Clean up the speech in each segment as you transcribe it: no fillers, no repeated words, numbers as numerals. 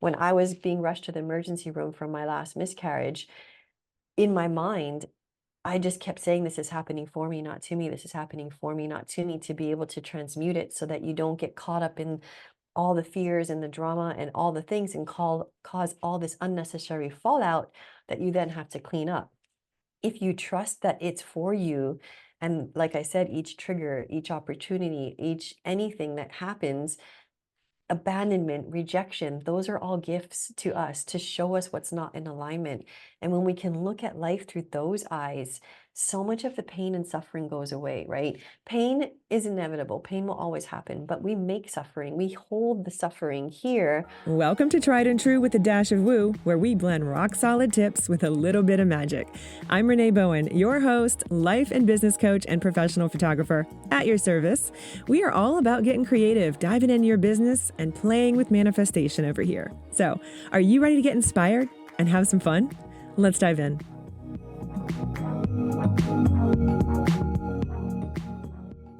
when I was being rushed to the emergency room from my last miscarriage, in my mind, I just kept saying, "This is happening for me, not to me. This is happening for me, not to me," to be able to transmute it so that you don't get caught up in all the fears and the drama and all the things and cause all this unnecessary fallout that you then have to clean up. If you trust that it's for you, and like I said, each trigger, each opportunity, each anything that happens, abandonment, rejection, those are all gifts to us to show us what's not in alignment. And when we can look at life through those eyes, so much of the pain and suffering goes away, right? Pain is inevitable. Pain will always happen, but we make suffering. We hold the suffering here. Welcome to Tried and True with a Dash of Woo, where we blend rock solid tips with a little bit of magic. I'm Renee Bowen, your host, life and business coach, and professional photographer at your service. We are all about getting creative, diving into your business, and playing with manifestation over here. So, are you ready to get inspired and have some fun? Let's dive in.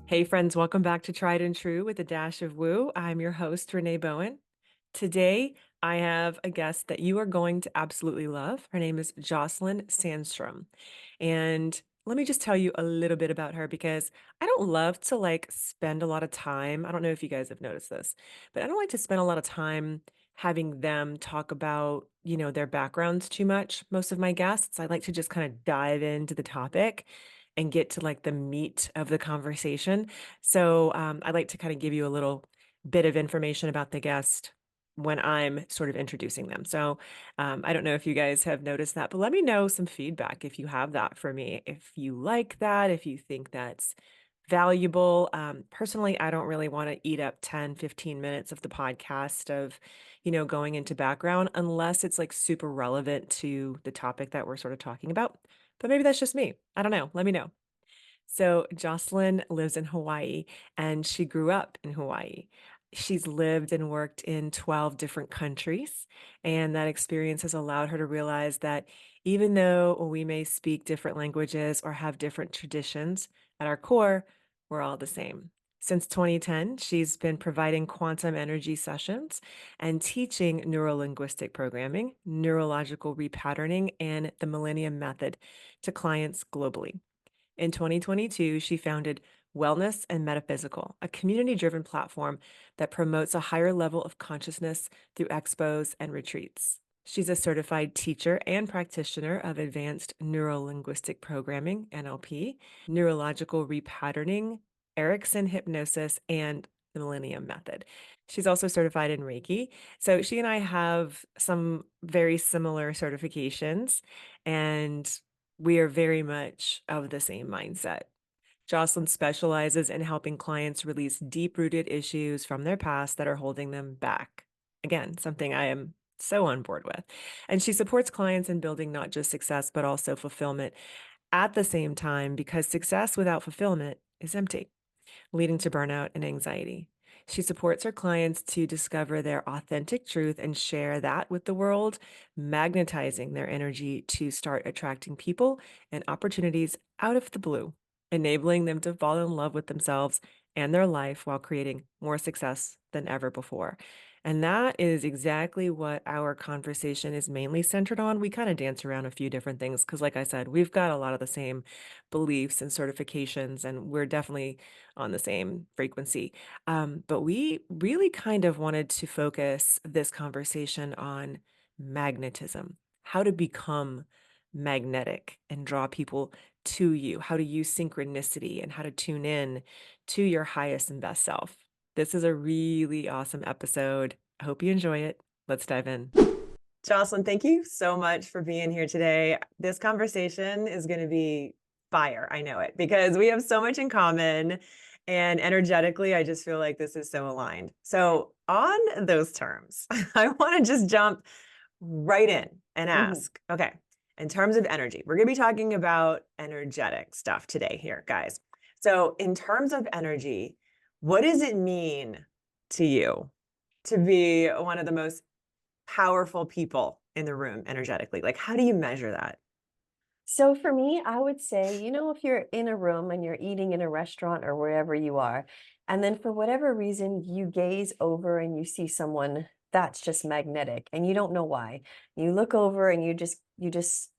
Hey friends, welcome back to Tried and True with a Dash of Woo. I'm your host, Renee Bowen. Today, I have a guest that you are going to absolutely love. Her name is Jocelyn Sandstrom. And let me just tell you a little bit about her because I don't love to spend a lot of time. I don't know if you guys have noticed this, but I don't like to spend a lot of time having them talk about, their backgrounds too much. Most of my guests, I like to just kind of dive into the topic and get to the meat of the conversation. So I like to kind of give you a little bit of information about the guest when I'm sort of introducing them. So I don't know if you guys have noticed that, but let me know some feedback if you have that for me. If you like that, if you think that's valuable. Personally, I don't really want to eat up 10, 15 minutes of the podcast of, going into background unless it's super relevant to the topic that we're sort of talking about. But maybe that's just me. I don't know. Let me know. So Jocelyn lives in Hawaii and she grew up in Hawaii. She's lived and worked in 12 different countries, and that experience has allowed her to realize that even though we may speak different languages or have different traditions, at our core, we're all the same. Since 2010, she's been providing quantum energy sessions and teaching neurolinguistic programming, neurological repatterning, and the Millennium Method to clients globally. In 2022, she founded Wellness and Metaphysical, a community-driven platform that promotes a higher level of consciousness through expos and retreats. She's a certified teacher and practitioner of advanced neuro-linguistic programming, NLP, neurological repatterning, Erickson hypnosis, and the Millennium Method. She's also certified in Reiki. So she and I have some very similar certifications, and we are very much of the same mindset. Jocelyn specializes in helping clients release deep-rooted issues from their past that are holding them back. Again, something I am so on board with. And she supports clients in building not just success, but also fulfillment at the same time, because success without fulfillment is empty, leading to burnout and anxiety. She supports her clients to discover their authentic truth and share that with the world, magnetizing their energy to start attracting people and opportunities out of the blue, enabling them to fall in love with themselves and their life while creating more success than ever before. And that is exactly what our conversation is mainly centered on. We kind of dance around a few different things because, like I said, we've got a lot of the same beliefs and certifications, and we're definitely on the same frequency. But we really kind of wanted to focus this conversation on magnetism, how to become magnetic and draw people to you, how to use synchronicity, and how to tune in to your highest and best self. This is a really awesome episode. I hope you enjoy it. Let's dive in. Jocelyn, thank you so much for being here today. This conversation is going to be fire. I know it because we have so much in common. And energetically, I just feel like this is so aligned. So, on those terms, I want to just jump right in and ask, okay, in terms of energy, we're going to be talking about energetic stuff today here, guys. So, in terms of energy, what does it mean to you to be one of the most powerful people in the room energetically? Like, how do you measure that? So for me, I would say, if you're in a room and you're eating in a restaurant or wherever you are, and then for whatever reason you gaze over and you see someone that's just magnetic, and you don't know why. You look over and you just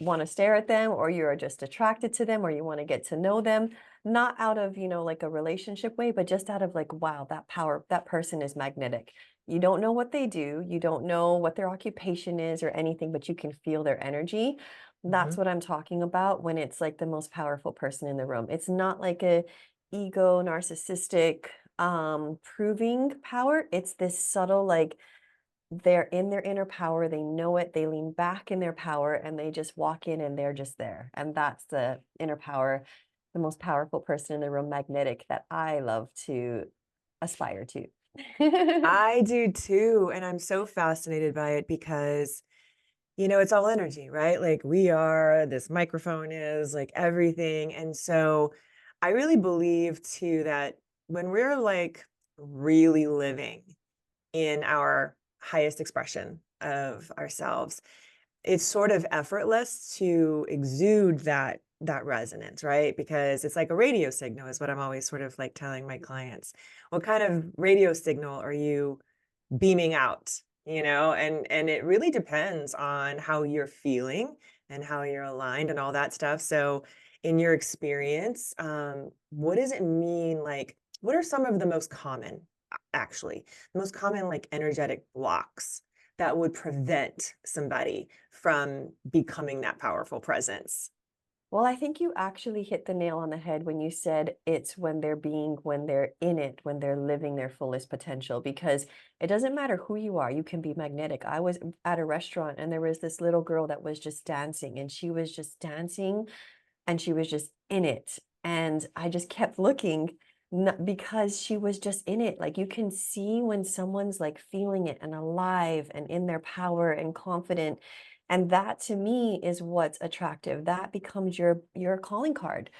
want to stare at them, or you're just attracted to them, or you want to get to know them, not out of, like a relationship way, but just out of like, wow, that power, that person is magnetic. You don't know what they do, you don't know what their occupation is or anything, but you can feel their energy. That's Mhm. what I'm talking about when it's like the most powerful person in the room. It's not like a ego narcissistic proving power. It's this subtle, like, they're in their inner power, they know it, they lean back in their power, and they just walk in and they're just there. And that's the inner power, the most powerful person in the room, magnetic, that I love to aspire to. I do too, and I'm so fascinated by it because, it's all energy, right? Like we are, this microphone is, like everything. And so I really believe too that when we're like really living in our highest expression of ourselves, it's sort of effortless to exude that resonance, right? Because it's like a radio signal is what I'm always sort of like telling my clients. What kind of radio signal are you beaming out, and it really depends on how you're feeling and how you're aligned and all that stuff. So in your experience, what does it mean, like what are some of the most common, actually the most common like energetic blocks that would prevent somebody from becoming that powerful presence? Well, I think you actually hit the nail on the head when you said it's when they're in it, when they're living their fullest potential, because it doesn't matter who you are, you can be magnetic. I was at a restaurant and there was this little girl that was just dancing, and she was just dancing and she was just in it. And I just kept looking, because she was just in it. Like, you can see when someone's like feeling it and alive and in their power and confident. And that to me is what's attractive. That becomes your calling card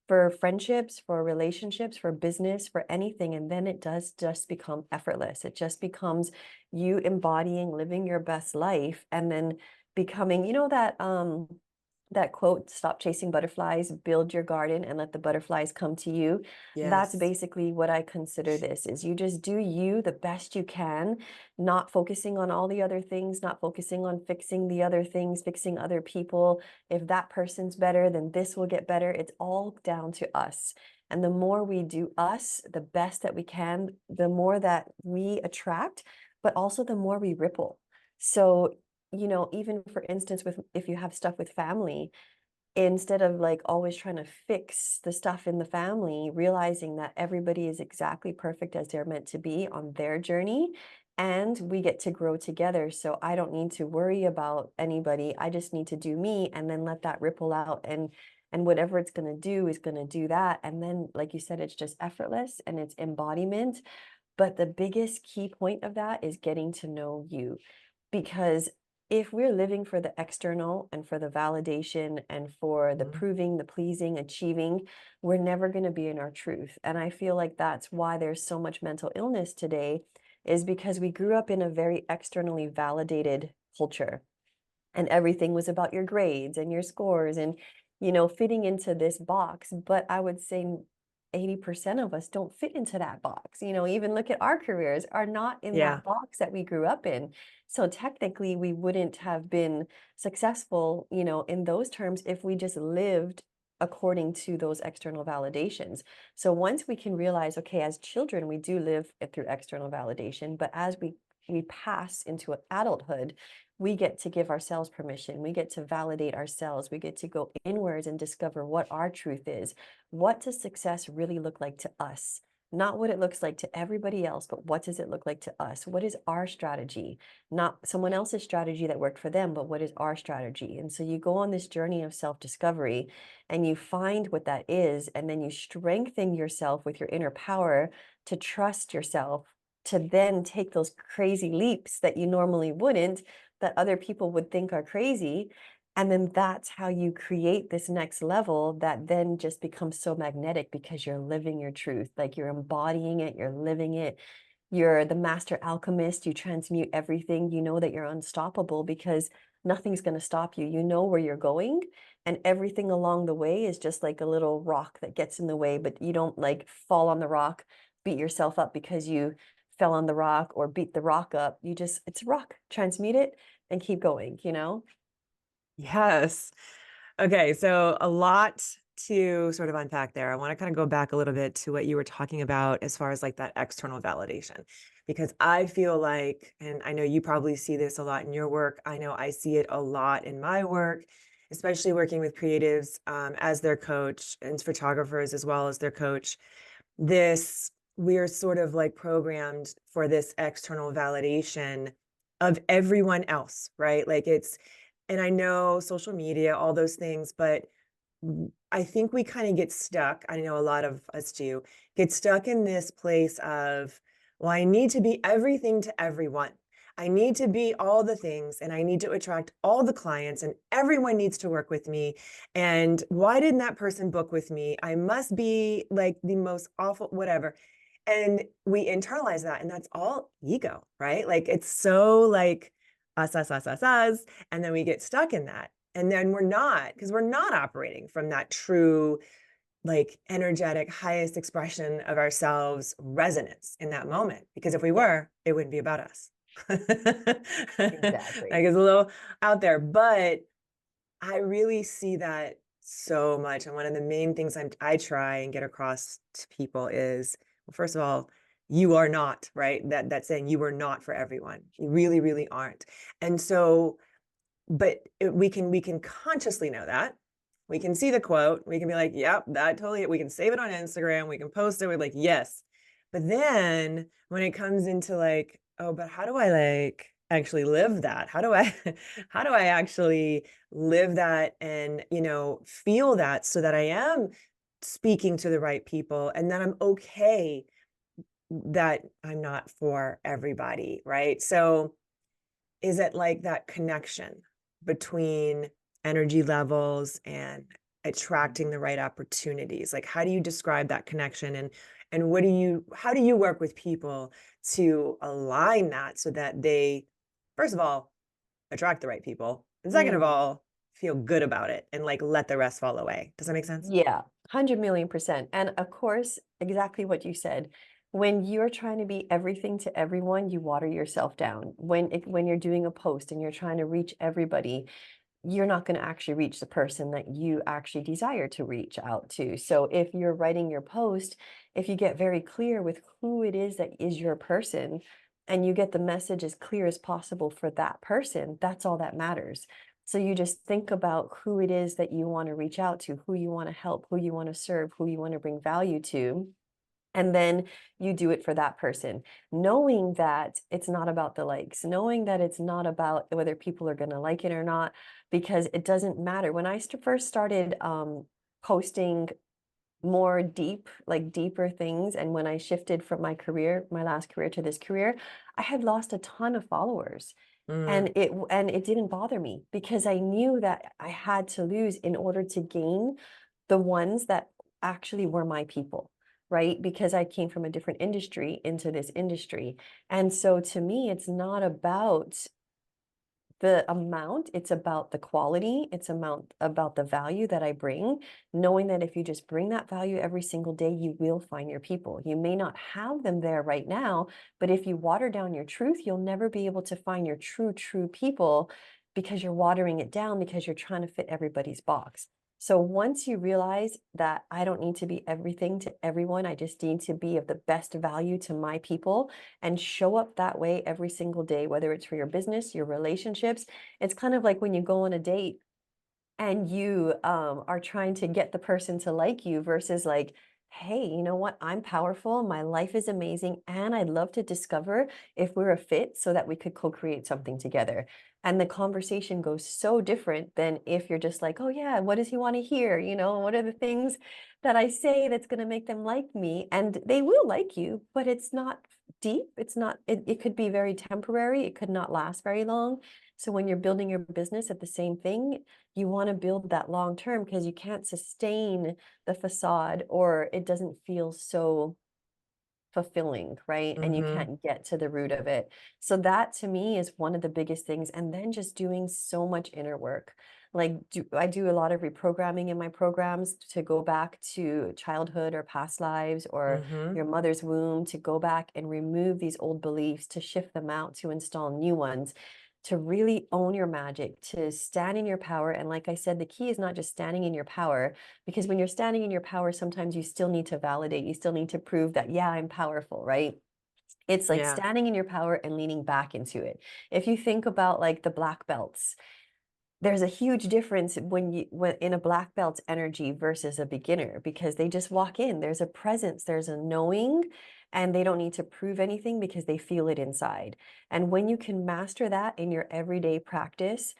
for friendships, for relationships, for business, for anything. And then it does just become effortless. It just becomes you embodying, living your best life, and then becoming, that quote, stop chasing butterflies, build your garden and let the butterflies come to you. That's Yes. basically what I consider this, is you just do you the best you can, not focusing on all the other things, not focusing on fixing the other things, fixing other people. If that person's better, then this will get better. It's all down to us. And the more we do us, the best that we can, the more that we attract, but also the more we ripple. So, even for instance, with if you have stuff with family, instead of like always trying to fix the stuff in the family, realizing that everybody is exactly perfect as they're meant to be on their journey, and we get to grow together. So I don't need to worry about anybody. I just need to do me and then let that ripple out, and whatever it's going to do is going to do that. And then, like you said, it's just effortless and it's embodiment. But the biggest key point of that is getting to know you. Because if we're living for the external and for the validation and for the Mhm. proving, the pleasing, achieving, we're never going to be in our truth. And I feel like that's why there's so much mental illness today, is because we grew up in a very externally validated culture, and everything was about your grades and your scores and, fitting into this box. But I would say 80% of us don't fit into that box. Even look at our careers, are not in Yeah. that box that we grew up in. So technically we wouldn't have been successful, in those terms, if we just lived according to those external validations. So once we can realize, okay, as children we do live through external validation, but as we pass into adulthood, we get to give ourselves permission. We get to validate ourselves. We get to go inwards and discover what our truth is. What does success really look like to us? Not what it looks like to everybody else, but what does it look like to us? What is our strategy? Not someone else's strategy that worked for them, but what is our strategy? And so you go on this journey of self discovery and you find what that is. And then you strengthen yourself with your inner power to trust yourself, to then take those crazy leaps that you normally wouldn't, that other people would think are crazy. And then that's how you create this next level that then just becomes so magnetic, because you're living your truth. Like, you're embodying it, you're living it. You're the master alchemist. You transmute everything. You know that you're unstoppable because nothing's going to stop you. You know where you're going, and everything along the way is just like a little rock that gets in the way, but you don't like fall on the rock, beat yourself up because you fell on the rock or beat the rock up. It's a rock, transmute it and keep going, you know? Yes. Okay, so a lot to sort of unpack there. I want to kind of go back a little bit to what you were talking about as far as like that external validation, because I feel like, and I know you probably see this a lot in your work. I know I see it a lot in my work, especially working with creatives as their coach and photographers as well as their coach. We're sort of like programmed for this external validation of everyone else, right? And I know social media, all those things, but I think we kind of get stuck. I know a lot of us do get stuck in this place of, well, I need to be everything to everyone. I need to be all the things and I need to attract all the clients and everyone needs to work with me. And why didn't that person book with me? I must be like the most awful, whatever. And we internalize that and that's all ego, right? Like it's so like us. And then we get stuck in that. And then we're not, because we're not operating from that true, like energetic, highest expression of ourselves resonance in that moment. Because if we Yeah, were, it wouldn't be about us. Like exactly. it's a little out there, but I really see that so much. And one of the main things I try and get across to people is, well, first of all, you are not, right? That saying you are not for everyone. You really, really aren't. And so, we can consciously know that. We can see the quote. We can be like, yep, that totally, we can save it on Instagram. We can post it. We're like, yes. But then when it comes into like, oh, but how do I like actually live that? How do I, how do I actually live that and, feel that so that I am speaking to the right people and that I'm okay that I'm not for everybody, right? So is it like that connection between energy levels and attracting the right opportunities? Like, how do you describe that connection and how do you work with people to align that so that they, first of all, attract the right people, and second of Mm. all, feel good about it and like let the rest fall away? Does that make sense? Yeah, 100,000,000%. And of course, exactly what you said. When you're trying to be everything to everyone, you water yourself down. When you're doing a post and you're trying to reach everybody, you're not going to actually reach the person that you actually desire to reach out to. So if you're writing your post, if you get very clear with who it is that is your person and you get the message as clear as possible for that person, that's all that matters. So you just think about who it is that you want to reach out to, who you want to help, who you want to serve, who you want to bring value to. And then you do it for that person, knowing that it's not about the likes, knowing that it's not about whether people are going to like it or not, because it doesn't matter. When I first started posting more deeper things, and when I shifted from my career, my last career to this career, I had lost a ton of followers. Mm, And it didn't bother me because I knew that I had to lose in order to gain the ones that actually were my people, right? Because I came from a different industry into this industry. And so to me, it's not about the amount, it's about the quality, it's about the value that I bring, knowing that if you just bring that value every single day, you will find your people. You may not have them there right now, but if you water down your truth, you'll never be able to find your true people because you're watering it down because you're trying to fit everybody's box. So once you realize that I don't need to be everything to everyone, I just need to be of the best value to my people and show up that way every single day, whether it's for your business, your relationships. It's kind of like when you go on a date and you are trying to get the person to like you versus like, hey, you know what? I'm powerful. My life is amazing. And I'd love to discover if we're a fit so that we could co create something together. And the conversation goes so different than if you're just like, oh, yeah, what does he want to hear? What are the things that I say that's going to make them like me? And they will like you, but it's not deep. It could be very temporary. It could not last very long. So when you're building your business at the same thing, you want to build that long term because you can't sustain the facade or it doesn't feel so fulfilling, right? And you mm-hmm. can't get to the root of it. So that to me is one of the biggest things. And then just doing so much inner work. Like, I do a lot of reprogramming in my programs to go back to childhood or past lives or Mm-hmm. your mother's womb, to go back and remove these old beliefs, to shift them out, to install new ones, to really own your magic, to stand in your power. And like I said, the key is not just standing in your power, because when you're standing in your power, sometimes you still need to validate, you still need to prove that, yeah, I'm powerful, right? It's like Yeah. standing in your power and leaning back into it. If you think about like the black belts, there's a huge difference when in a black belt's energy versus a beginner, because they just walk in. There's a presence, there's a knowing, and they don't need to prove anything because they feel it inside. And when you can master that in your everyday practice,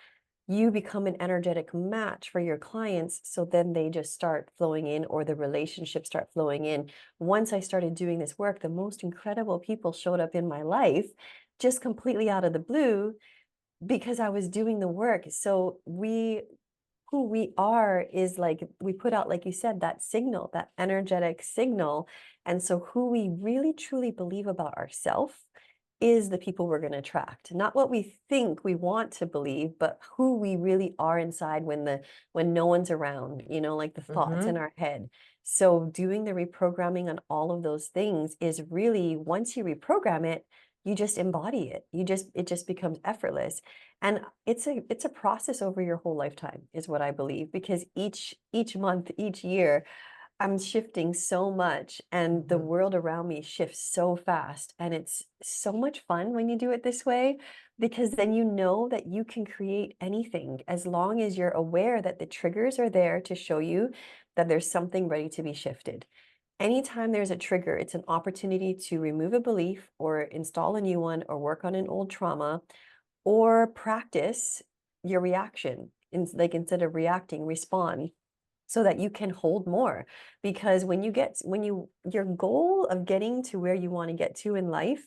you become an energetic match for your clients. So then they just start flowing in, or the relationships start flowing in. Once I started doing this work, the most incredible people showed up in my life just completely out of the blue because I was doing the work. So who we are is like, we put out, like you said, that signal, that energetic signal. And so who we really truly believe about ourselves is the people we're going to attract. Not what we think we want to believe, but who we really are inside when no one's around, like the thoughts in Mm-hmm. our head. So doing the reprogramming on all of those things is really, once you reprogram it, you just embody it. It just becomes effortless. And it's a process over your whole lifetime, is what I believe, because each month, each year, I'm shifting so much, and the Mm-hmm. world around me shifts so fast. And it's so much fun when you do it this way, because then you know that you can create anything as long as you're aware that the triggers are there to show you that there's something ready to be shifted. Anytime there's a trigger, it's an opportunity to remove a belief or install a new one or work on an old trauma or practice your reaction. Like, instead of reacting, respond, so that you can hold more. Because your goal of getting to where you want to get to in life,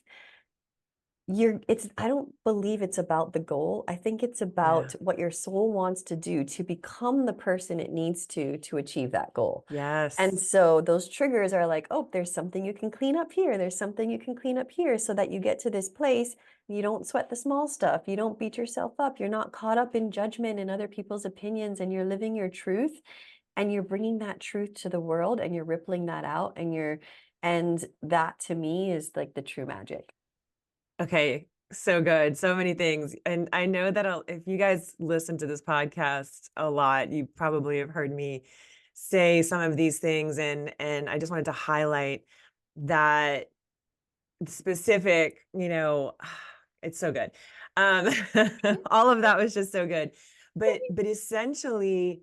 I don't believe it's about the goal. I think it's about Yeah. what your soul wants to do to become the person it needs to achieve that goal. And Yes. so those triggers are like, oh, there's something you can clean up here. There's something you can clean up here, so that you get to this place. You don't sweat the small stuff. You don't beat yourself up. You're not caught up in judgment and other people's opinions, and you're living your truth, and you're bringing that truth to the world, and you're rippling that out, and that to me is like the true magic. Okay, so good. So many things. And I know that if you guys listen to this podcast a lot, you probably have heard me say some of these things, and I just wanted to highlight that specific, it's so good. Um all of that was just so good. But essentially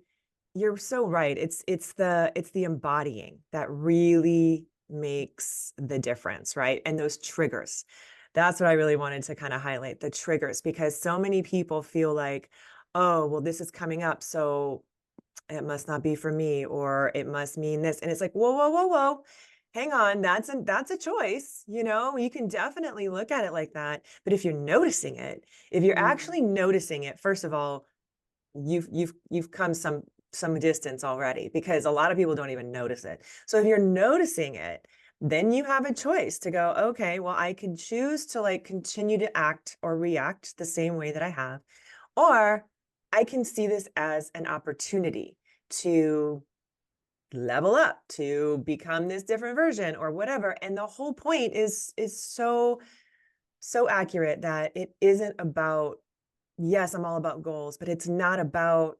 you're so right. It's the embodying that really makes the difference, right? And those triggers. That's what I really wanted to kind of highlight, the triggers, because so many people feel like, oh, well, this is coming up, so it must not be for me, or it must mean this. And it's like, whoa, whoa, whoa, whoa. Hang on, that's a choice. You can definitely look at it like that. But if you're noticing it, if you're Mm. actually noticing it, first of all, you've come some distance already, because a lot of people don't even notice it. So if you're noticing it, then you have a choice to go, okay, well, I could choose to like continue to act or react the same way that I have, or I can see this as an opportunity to level up, to become this different version or whatever. And the whole point is so accurate, that it isn't about, yes, I'm all about goals, but it's not about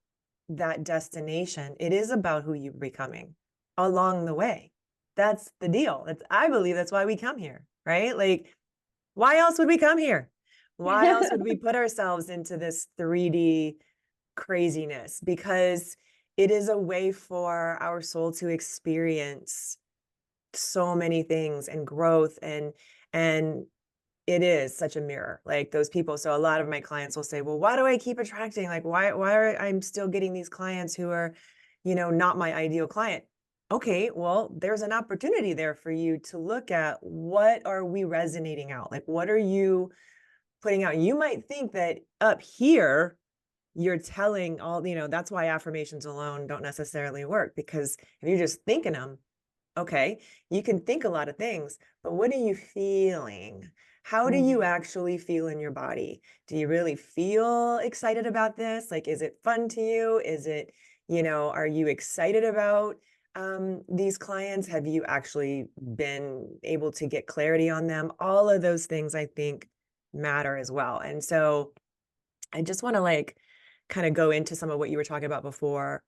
that destination. It is about who you're becoming along the way. That's the deal. I believe that's why we come here, right? Like, why else would we come here? Why else would we put ourselves into this 3D craziness? Because it is a way for our soul to experience so many things and growth, and it is such a mirror, like those people. So a lot of my clients will say, well, why do I keep attracting, like, why are I'm still getting these clients who are, not my ideal client? Okay, well, there's an opportunity there for you to look at, what are we resonating out? Like, what are you putting out? You might think that up here you're telling all, that's why affirmations alone don't necessarily work, because if you're just thinking them, okay, you can think a lot of things, but what are you feeling? How do you Mhm. actually feel in your body? Do you really feel excited about this? Like, is it fun to you? Is it, are you excited about these clients? Have you actually been able to get clarity on them? All of those things I think matter as well. And so I just want to like kind of go into some of what you were talking about before,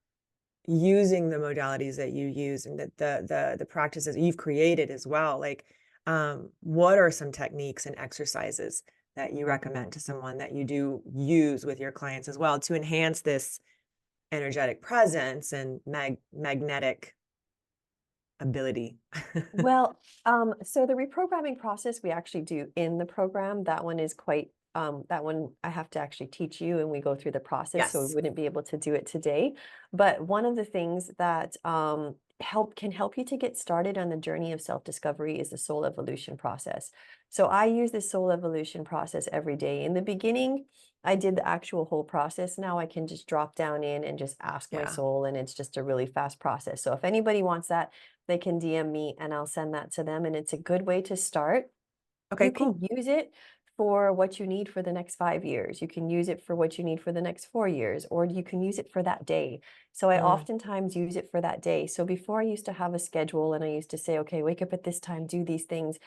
using the modalities that you use and the practices you've created as well. Like, what are some techniques and exercises that you recommend to someone that you do use with your clients as well to enhance this energetic presence and magnetic ability? Well, so the reprogramming process we actually do in the program. That one is quite, that one I have to actually teach you and we go through the process, so we Yes. wouldn't be able to do it today. But one of the things that can help you to get started on the journey of self-discovery is the soul evolution process. So I use the soul evolution process every day. In the beginning, I did the actual whole process. Now I can just drop down in and just ask my Yeah. soul, and it's just a really fast process. So if anybody wants that, they can DM me and I'll send that to them. And it's a good way to start. Okay, You can cool. use it for what you need for the next 5 years. You can use it for what you need for the next 4 years, or you can use it for that day. So I Mm, oftentimes use it for that day. So before I used to have a schedule and I used to say, okay, wake up at this time, do these things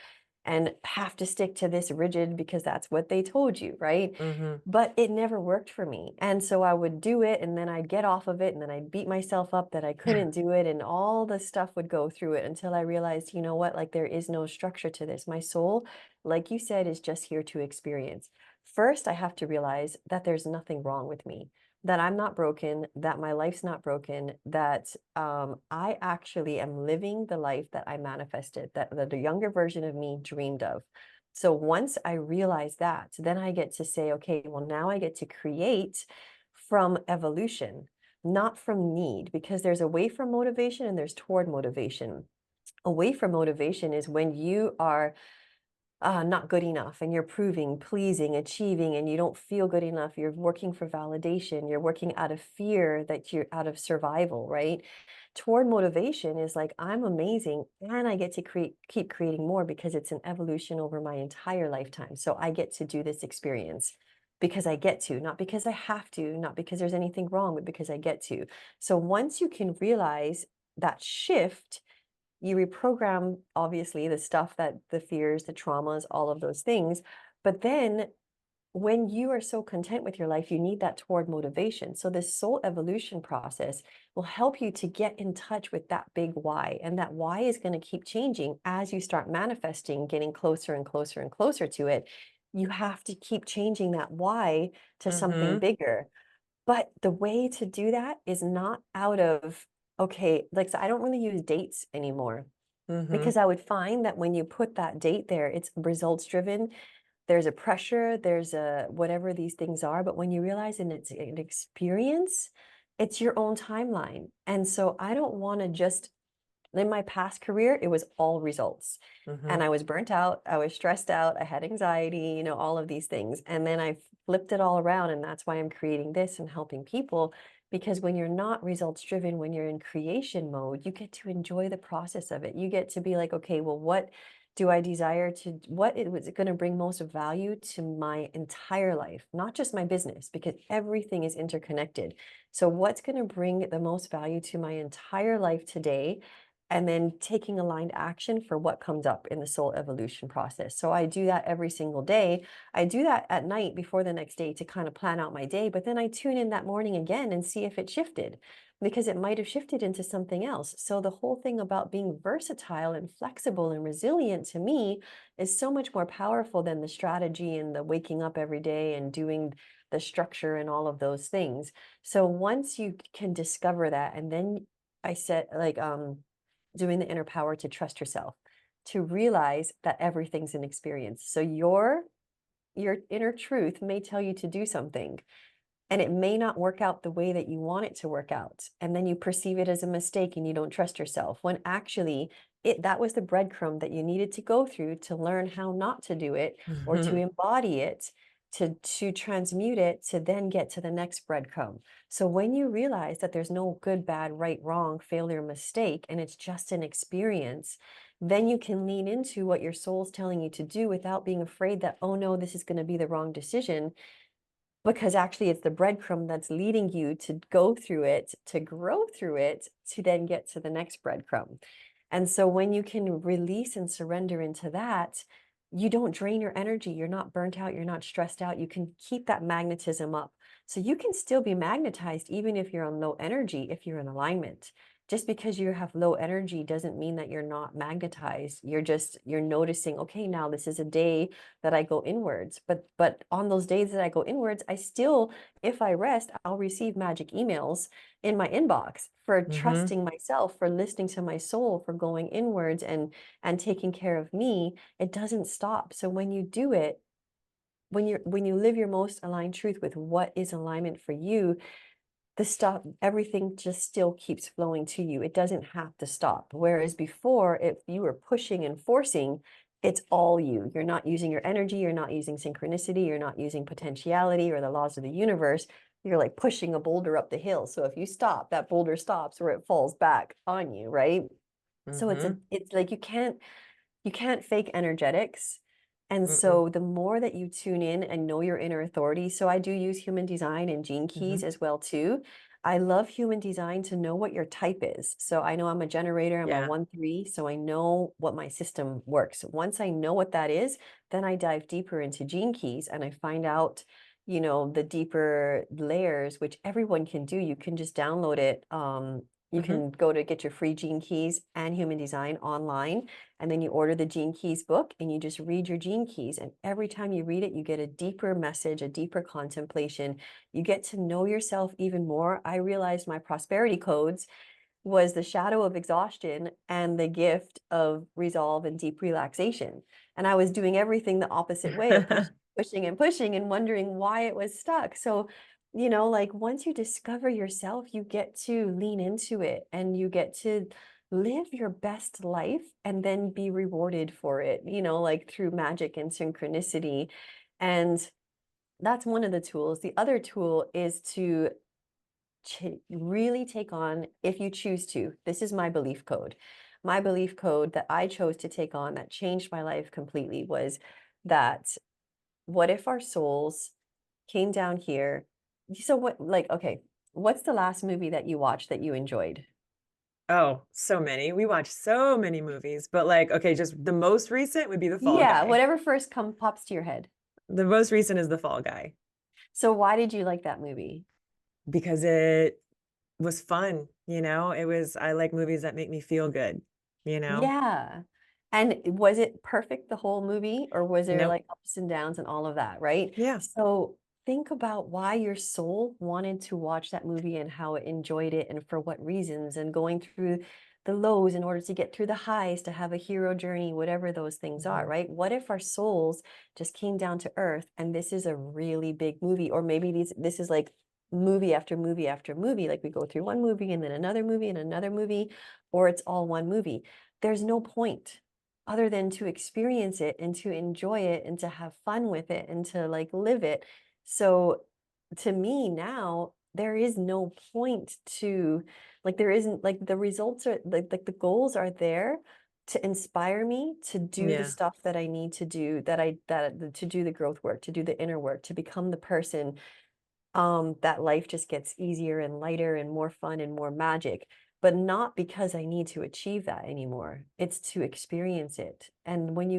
and have to stick to this rigid because that's what they told you, right? mhm. But it never worked for me. And so I would do it and then I'd get off of it and then I'd beat myself up that I couldn't do it and all the stuff would go through it until I realized, you know what, like there is no structure to this. My soul, like you said, is just here to experience. First, I have to realize that there's nothing wrong with me, that I'm not broken, that my life's not broken, that I actually am living the life that I manifested, that the younger version of me dreamed of. So once I realize that, then I get to say, okay, well, now I get to create from evolution, not from need, because there's away from motivation and there's toward motivation. Away from motivation is when you are not good enough and you're proving, pleasing, achieving, and you don't feel good enough. You're working for validation. You're working out of fear, that you're out of survival, right? Toward motivation is like, I'm amazing and I get to keep creating more because it's an evolution over my entire lifetime. So I get to do this experience because I get to, not because I have to, not because there's anything wrong, but because I get to. So once you can realize that shift, you reprogram obviously the stuff, that the fears, the traumas, all of those things. But then when you are so content with your life, you need that toward motivation. So this soul evolution process will help you to get in touch with that big why. And that why is going to keep changing as you start manifesting, getting closer and closer and closer to it. You have to keep changing that why to something Mhm, bigger. But the way to do that is not out of, okay, like, so I don't really use dates anymore mhm, because I would find that when you put that date there, it's results driven. There's a pressure, there's a whatever these things are. But when you realize and it's an experience, it's your own timeline. And so I don't want to just, in my past career, it was all results. And mhm, I was burnt out, I was stressed out, I had anxiety, all of these things. And then I flipped it all around. And that's why I'm creating this and helping people. Because when you're not results driven, when you're in creation mode, you get to enjoy the process of it. You get to be like, okay, well, what do I desire to, what it was going to bring most value to my entire life, not just my business, because everything is interconnected. So, what's going to bring the most value to my entire life today? And then taking aligned action for what comes up in the soul evolution process. So I do that every single day. I do that at night before the next day to kind of plan out my day, but then I tune in that morning again and see if it shifted, because it might have shifted into something else. So the whole thing about being versatile and flexible and resilient to me is so much more powerful than the strategy and the waking up every day and doing the structure and all of those things. So once you can discover that, and then I said, like, doing the inner power to trust yourself, to realize that everything's an experience. So your inner truth may tell you to do something, and it may not work out the way that you want it to work out. And then you perceive it as a mistake and you don't trust yourself, when actually that was the breadcrumb that you needed to go through to learn how not to do it, or to mhm, embody it, to transmute it, to then get to the next breadcrumb. So when you realize that there's no good, bad, right, wrong, failure, mistake, and it's just an experience, then you can lean into what your soul's telling you to do without being afraid that, oh no, this is going to be the wrong decision, because actually it's the breadcrumb that's leading you to go through it, to grow through it, to then get to the next breadcrumb. And so when you can release and surrender into that, you don't drain your energy. You're not burnt out. You're not stressed out. You can keep that magnetism up. So you can still be magnetized even if you're on low energy, if you're in alignment. Just because you have low energy doesn't mean that you're not magnetized. You're noticing, okay, now this is a day that I go inwards. But on those days that I go inwards, I still, if I rest, I'll receive magic emails in my inbox for Mm-hmm. trusting myself, for listening to my soul, for going inwards and taking care of me. It doesn't stop. So when you do it, when you live your most aligned truth with what is alignment for you, the stuff, everything just still keeps flowing to you. It doesn't have to stop. Whereas before, if you were pushing and forcing, it's all you. You're not using your energy, you're not using synchronicity, you're not using potentiality or the laws of the universe. You're like pushing a boulder up the hill. So if you stop, that boulder stops or it falls back on you, right? So Mm-hmm. it's like you can't fake energetics. And Mm-mm. so the more that you tune in and know your inner authority, so I do use human design and gene Mm-hmm. keys as well too. I love human design to know what your type is. So I know I'm a generator, I'm a Yeah. 1-3, so I know what my system works. Once I know what that is, then I dive deeper into gene keys and I find out, the deeper layers, which everyone can do. You can just download it. You Mm-hmm. can go to get your free gene keys and human design online, and then you order the Gene Keys book and you just read your Gene Keys. And every time you read it, you get a deeper message, a deeper contemplation. You get to know yourself even more. I realized my prosperity codes was the shadow of exhaustion and the gift of resolve and deep relaxation. And I was doing everything the opposite way of pushing and pushing and wondering why it was stuck. So, like once you discover yourself, you get to lean into it and you get to live your best life and then be rewarded for it, like through magic and synchronicity. And that's one of the tools. The other tool is to really take on, if you choose to, this is my belief code. My belief code that I chose to take on that changed my life completely was that what if our souls came down here? So what, like, okay, what's the last movie that you watched that you enjoyed? Oh, so many. We watch so many movies, but like, okay, just the most recent would be The Fall Yeah, Guy. whatever first pops to your head. The most recent is The Fall Guy So why did you like that movie? because it was fun, It was, I like movies that make me feel good, you know? Yeah. And was it perfect the whole movie, or was there Nope. like ups and downs and all of that, right? Yeah. So think about why your soul wanted to watch that movie and how it enjoyed it and for what reasons, and going through the lows in order to get through the highs to have a hero journey, whatever those things are, Hmm. right? What if our souls just came down to earth and this is a really big movie, or maybe this is like movie after movie after movie, like we go through one movie and then another movie and another movie, or it's all one movie. There's no point other than to experience it and to enjoy it and to have fun with it and to like live it. So to me now, there is no point to, like, there isn't, like, the results are like the goals are there to inspire me to do the Yeah. stuff that I need to do, that to do the growth work, to do the inner work, to become the person that life just gets easier and lighter and more fun and more magic, but not because I need to achieve that anymore. It's to experience it. And when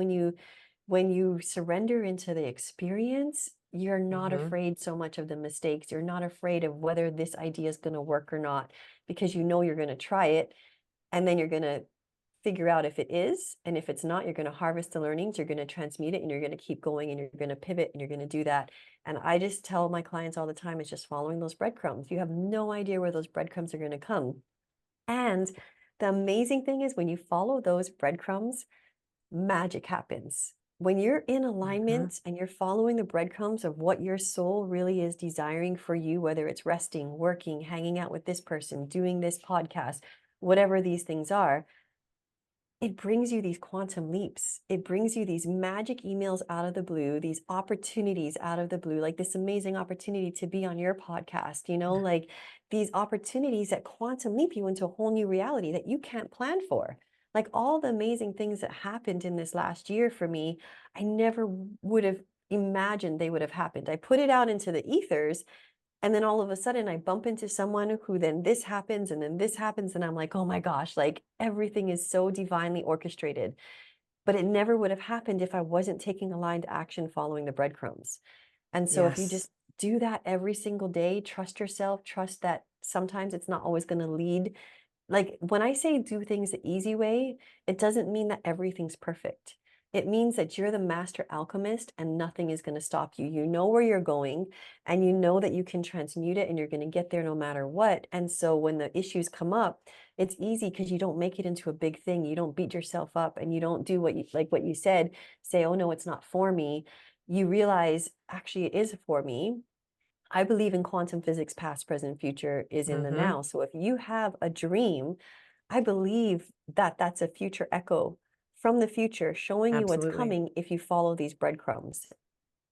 you surrender into the experience, you're not Hmm. afraid so much of the mistakes. You're not afraid of whether this idea is going to work or not, because you know you're going to try it, and then you're going to figure out if it is. And if it's not, you're going to harvest the learnings, you're going to transmute it, and you're going to keep going, and you're going to pivot, and you're going to do that. And I just tell my clients all the time, it's just following those breadcrumbs. You have no idea where those breadcrumbs are going to come. And the amazing thing is when you follow those breadcrumbs, magic happens. When you're in Hmm. alignment and you're following the breadcrumbs of what your soul really is desiring for you, whether it's resting, working, hanging out with this person, doing this podcast, whatever these things are, it brings you these quantum leaps. It brings you these magic emails out of the blue, these opportunities out of the blue, like this amazing opportunity to be on your podcast, like these opportunities that quantum leap you into a whole new reality that you can't plan for. Like all the amazing things that happened in this last year for me, I never would have imagined they would have happened. I put it out into the ethers, and then all of a sudden I bump into someone who then this happens and then this happens. And I'm like, oh my gosh, like everything is so divinely orchestrated. But it never would have happened if I wasn't taking aligned action following the breadcrumbs. And so if you Yes. just do that every single day, trust yourself, trust that sometimes it's not always going to lead. Like when I say do things the easy way, it doesn't mean that everything's perfect. It means that you're the master alchemist and nothing is going to stop you. You know where you're going and you know that you can transmute it and you're going to get there no matter what. And so when the issues come up, it's easy because you don't make it into a big thing. You don't beat yourself up and you don't do what you like what you said, say, oh no, it's not for me. You realize actually it is for me. I believe in quantum physics, past, present, future is in the Mm-hmm. now. So if you have a dream, I believe that that's a future echo from the future showing you what's Absolutely. coming if you follow these breadcrumbs.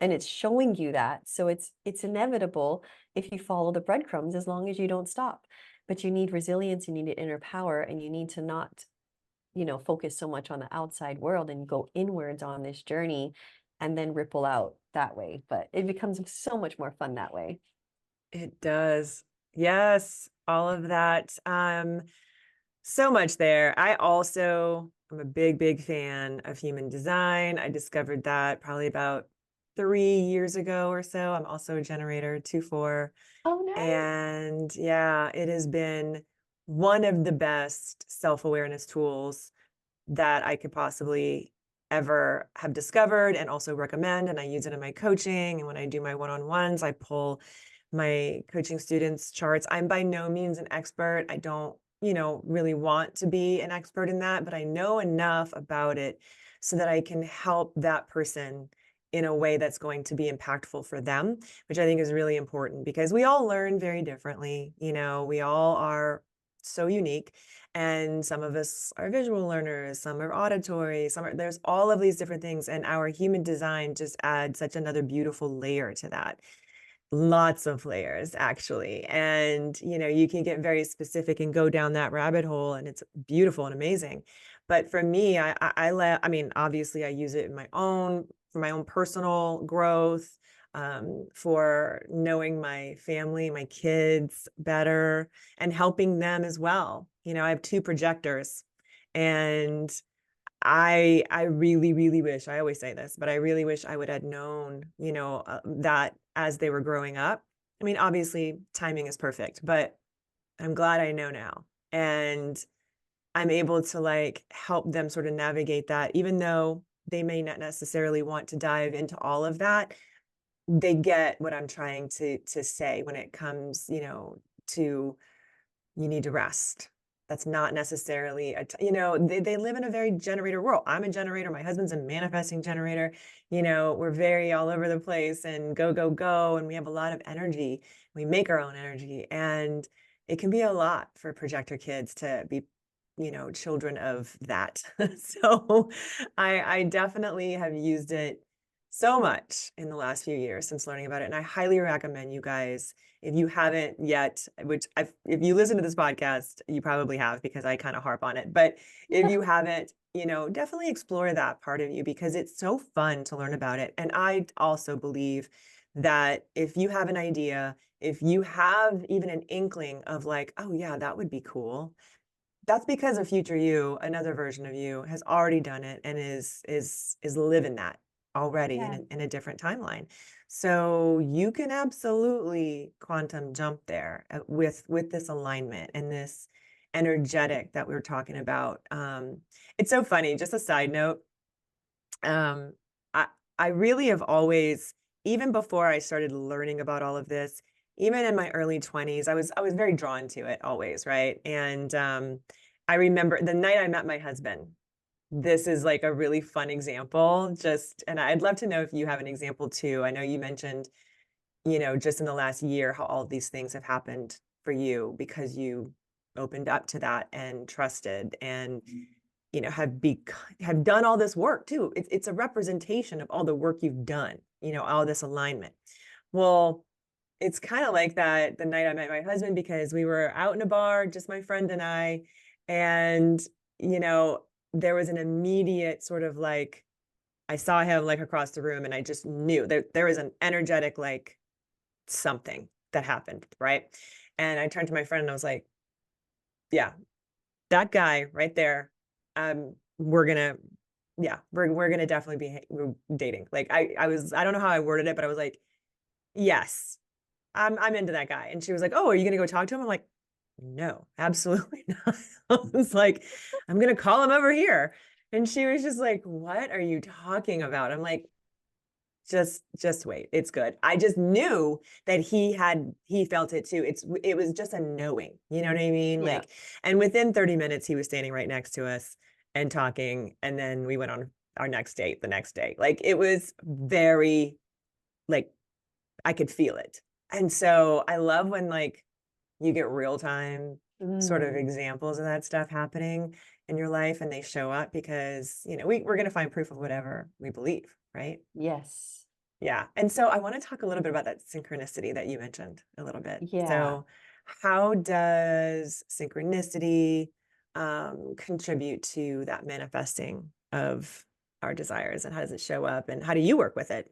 And it's showing you that. So it's inevitable if you follow the breadcrumbs as long as you don't stop. But you need resilience, you need inner power, and you need to not, focus so much on the outside world and go inwards on this journey and then ripple out that way. But it becomes so much more fun that way. It does. Yes, all of that. So much there. I also am a big, big fan of human design. I discovered that probably about 3 years ago or so. I'm also a generator, 2-4. Oh, nice. And yeah, it has been one of the best self-awareness tools that I could possibly ever have discovered and also recommend. And I use it in my coaching. And when I do my one-on-ones, I pull my coaching students' charts. I'm by no means an expert. I don't, really want to be an expert in that, but I know enough about it so that I can help that person in a way that's going to be impactful for them, which I think is really important because we all learn very differently. We all are so unique. And some of us are visual learners, some are auditory, there's all of these different things. And our human design just adds such another beautiful layer to that. Lots of layers, actually. And, you can get very specific and go down that rabbit hole, and it's beautiful and amazing. But for me, I mean, obviously, I use it for my own personal growth, for knowing my family, my kids better, and helping them as well. I have two projectors, and I really, really wish, I always say this, but I really wish I would have known, that as they were growing up. I mean, obviously timing is perfect, but I'm glad I know now. And I'm able to like help them sort of navigate that, even though they may not necessarily want to dive into all of that. They get what I'm trying to say when it comes, to you need to rest. That's not necessarily they live in a very generator world. I'm a generator. My husband's a manifesting generator. We're very all over the place and go, go, go. And we have a lot of energy. We make our own energy. And it can be a lot for projector kids to be, children of that. So I definitely have used it so much in the last few years since learning about it. And I highly recommend you guys, if you haven't yet, if you listen to this podcast, you probably have because I kind of harp on it. But if you haven't, definitely explore that part of you because it's so fun to learn about it. And I also believe that if you have an idea, if you have even an inkling of like, oh yeah, that would be cool, that's because a future you, another version of you, has already done it and is living that already Yeah. in a different timeline. So you can absolutely quantum jump there with this alignment and this energetic that we were talking about. It's so funny. Just a side note. Um, I I really have always, even before I started learning about all of this, even in my early 20s, I was very drawn to it always, right? And I remember the night I met my husband. This is like a really fun example. And I'd love to know if you have an example too. I know you mentioned, just in the last year, how all of these things have happened for you because you opened up to that and trusted and have done all this work too. It's a representation of all the work you've done, all this alignment. Well, it's kind of like that the night I met my husband because we were out in a bar, just my friend and I, and you know, there was an immediate sort of like, I saw him like across the room and I just knew there was an energetic like something that happened, right? And I turned to my friend and I was like, yeah, that guy right there, we're gonna, yeah, we're gonna definitely be dating. Like I don't know how I worded it, but I was like, yes, I'm into that guy. And she was like, oh, are you gonna go talk to him? I'm like, no, absolutely not. I was like, I'm gonna call him over here. And she was just like, what are you talking about? I'm like, just wait. It's good. I just knew that he felt it too. It was just a knowing. You know what I mean? Yeah. Like, and within 30 minutes he was standing right next to us and talking, and then we went on our next date the next day. Like it was very like I could feel it. And so I love when like you get real time sort of Mm, examples of that stuff happening in your life and they show up because, we're going to find proof of whatever we believe, right? yes. Yeah. And so I want to talk a little bit about that synchronicity that you mentioned a little bit. Yeah. So, how does synchronicity contribute to that manifesting of our desires, and how does it show up, and how do you work with it?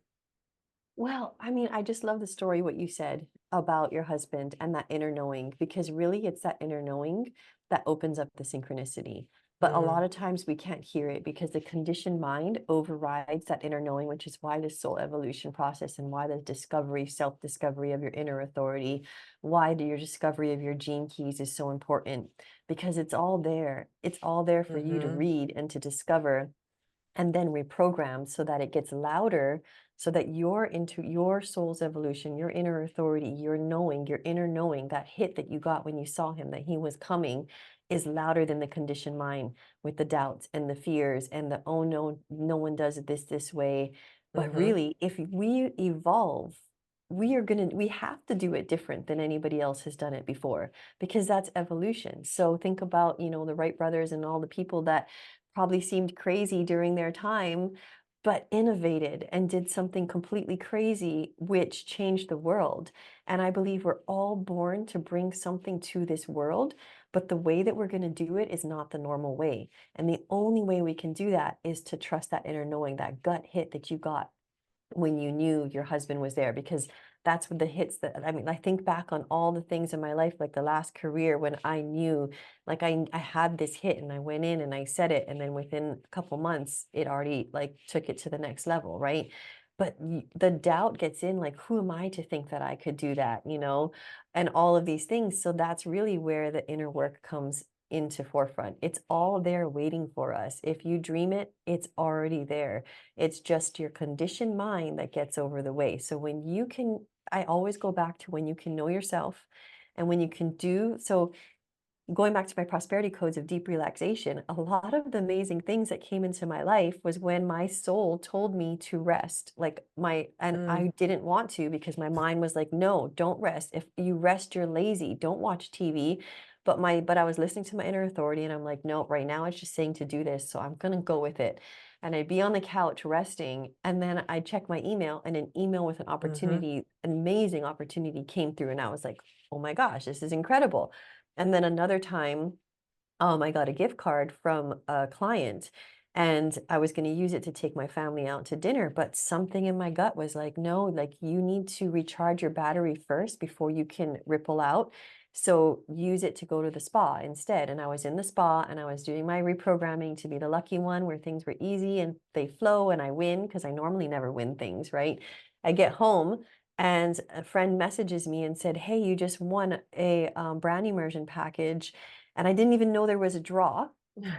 Well, I mean, I just love the story, what you said about your husband and that inner knowing, because really it's that inner knowing that opens up the synchronicity. But a lot Mm, of times we can't hear it because the conditioned mind overrides that inner knowing, which is why the soul evolution process and why the discovery, self discovery of your inner authority, why your discovery of your gene keys is so important because it's all there. It's all there for you to mm-hmm, read and to discover and then reprogram so that it gets louder so that you're into your soul's evolution, your inner authority, your knowing, your inner knowing, that hit that you got when you saw him, that he was coming, is louder than the conditioned mind with the doubts and the fears and the, oh no, no one does it this way. But mm-hmm, really, if we evolve, we have to do it different than anybody else has done it before because that's evolution. So think about, the Wright brothers and all the people that probably seemed crazy during their time, but innovated and did something completely crazy, which changed the world. And I believe we're all born to bring something to this world, but the way that we're going to do it is not the normal way. And the only way we can do that is to trust that inner knowing, that gut hit that you got when you knew your husband was there, because that's what the hits that, I mean, I think back on all the things in my life, like the last career when I knew, like I had this hit and I went in and I said it, and then within a couple months it already like took it to the next level, right? But the doubt gets in, like, who am I to think that I could do that, and all of these things. So that's really where the inner work comes into forefront. It's all there waiting for us. If you dream it, it's already there. It's just your conditioned mind that gets over the way. So when you can, I always go back to when you can know yourself and when you can do so. Going back to my prosperity codes of deep relaxation, a lot of the amazing things that came into my life was when my soul told me to rest. And mm, I didn't want to because my mind was like, no, don't rest. If you rest, you're lazy. Don't watch TV. But I was listening to my inner authority and I'm like, no, right now it's just saying to do this. So I'm gonna go with it. And I'd be on the couch resting, and then I'd check my email, and an email with an mm-hmm, opportunity, an amazing opportunity came through. And I was like, oh my gosh, this is incredible. And then another time, I got a gift card from a client and I was going to use it to take my family out to dinner. But something in my gut was like, no, like you need to recharge your battery first before you can ripple out. So use it to go to the spa instead. And I was in the spa and I was doing my reprogramming to be the lucky one where things were easy and they flow and I win because I normally never win things, right? I get home and a friend messages me and said, hey, you just won a brand immersion package, and I didn't even know there was a draw.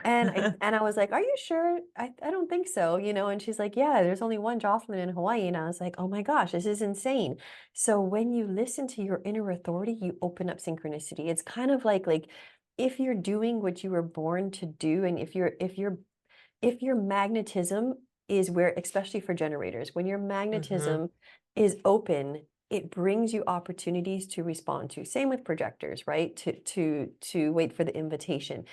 And I was like, "Are you sure? I don't think so, And she's like, "Yeah, there's only one Jocelyn in Hawaii." And I was like, "Oh my gosh, this is insane." So when you listen to your inner authority, you open up synchronicity. It's kind of like if you're doing what you were born to do, and if your magnetism is where, especially for generators, when your mm-hmm, magnetism is open, it brings you opportunities to respond to. Same with projectors, right? To wait for the invitation.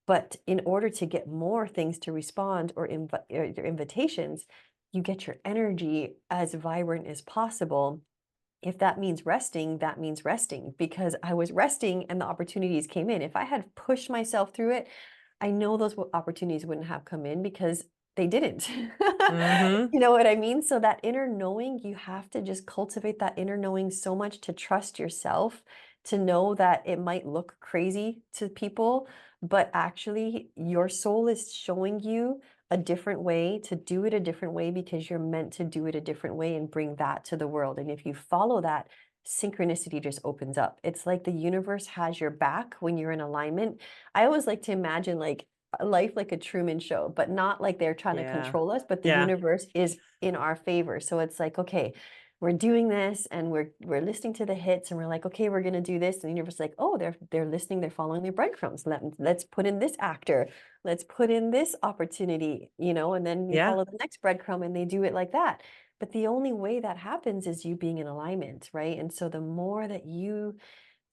But in order to get more things to respond or your invitations, you get your energy as vibrant as possible. If that means resting, that means resting, because I was resting and the opportunities came in. If I had pushed myself through it, I know those opportunities wouldn't have come in because they didn't. Mhm. You know what I mean? So that inner knowing, you have to just cultivate that inner knowing so much to trust yourself, to know that it might look crazy to people, but actually your soul is showing you a different way to do it a different way because you're meant to do it a different way and bring that to the world. And if you follow that, synchronicity just opens up. It's like the universe has your back when you're in alignment. I always like to imagine like life like a Truman Show, but not like they're trying to Yeah. control us, but the Yeah. universe is in our favor. So it's like, okay, we're doing this and we're listening to the hits and we're like, okay, we're gonna do this. And the universe is like, oh, they're listening, they're following their breadcrumbs. Let's put in this actor, let's put in this opportunity, and then you Yeah. follow the next breadcrumb and they do it like that. But the only way that happens is you being in alignment, right? And so the more that you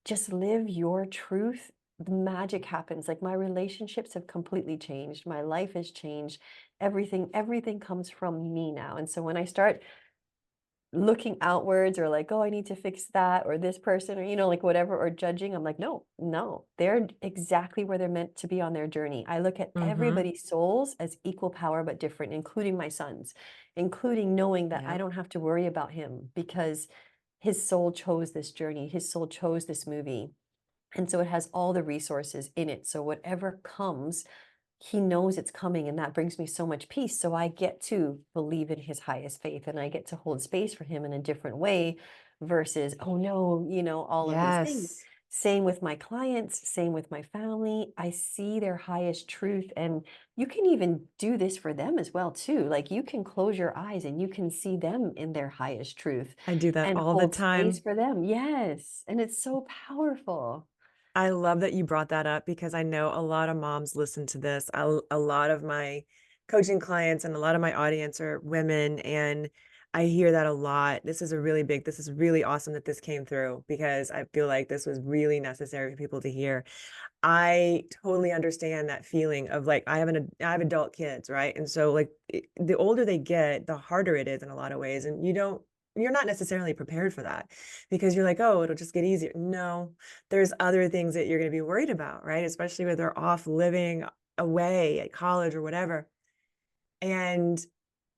just live your truth, the magic happens. Like my relationships have completely changed. My life has changed. Everything comes from me now. And so when I start looking outwards or like, oh, I need to fix that or this person or, like whatever, or judging, I'm like, no, no, they're exactly where they're meant to be on their journey. I look at Mhm. everybody's souls as equal power, but different, including my son's, including knowing that I Yep. don't have to worry about him because his soul chose this journey. His soul chose this movie. And so it has all the resources in it. So whatever comes, he knows it's coming. And that brings me so much peace. So I get to believe in his highest faith and I get to hold space for him in a different way versus, oh no, all of these things. Yes. Same with my clients, same with my family. I see their highest truth. And you can even do this for them as well, too. Like you can close your eyes and you can see them in their highest truth I do that and all the hold space time. for them. Yes. And it's so powerful. I love that you brought that up because I know a lot of moms listen to this. A lot of my coaching clients and a lot of my audience are women, and I hear that a lot. This is really awesome that this came through because I feel like this was really necessary for people to hear. I totally understand that feeling of like I have adult kids, right? And so like the older they get, the harder it is in a lot of ways. And you're not necessarily prepared for that because you're like, oh, it'll just get easier. No, there's other things that you're going to be worried about, right? Especially when they're off living away at college or whatever. And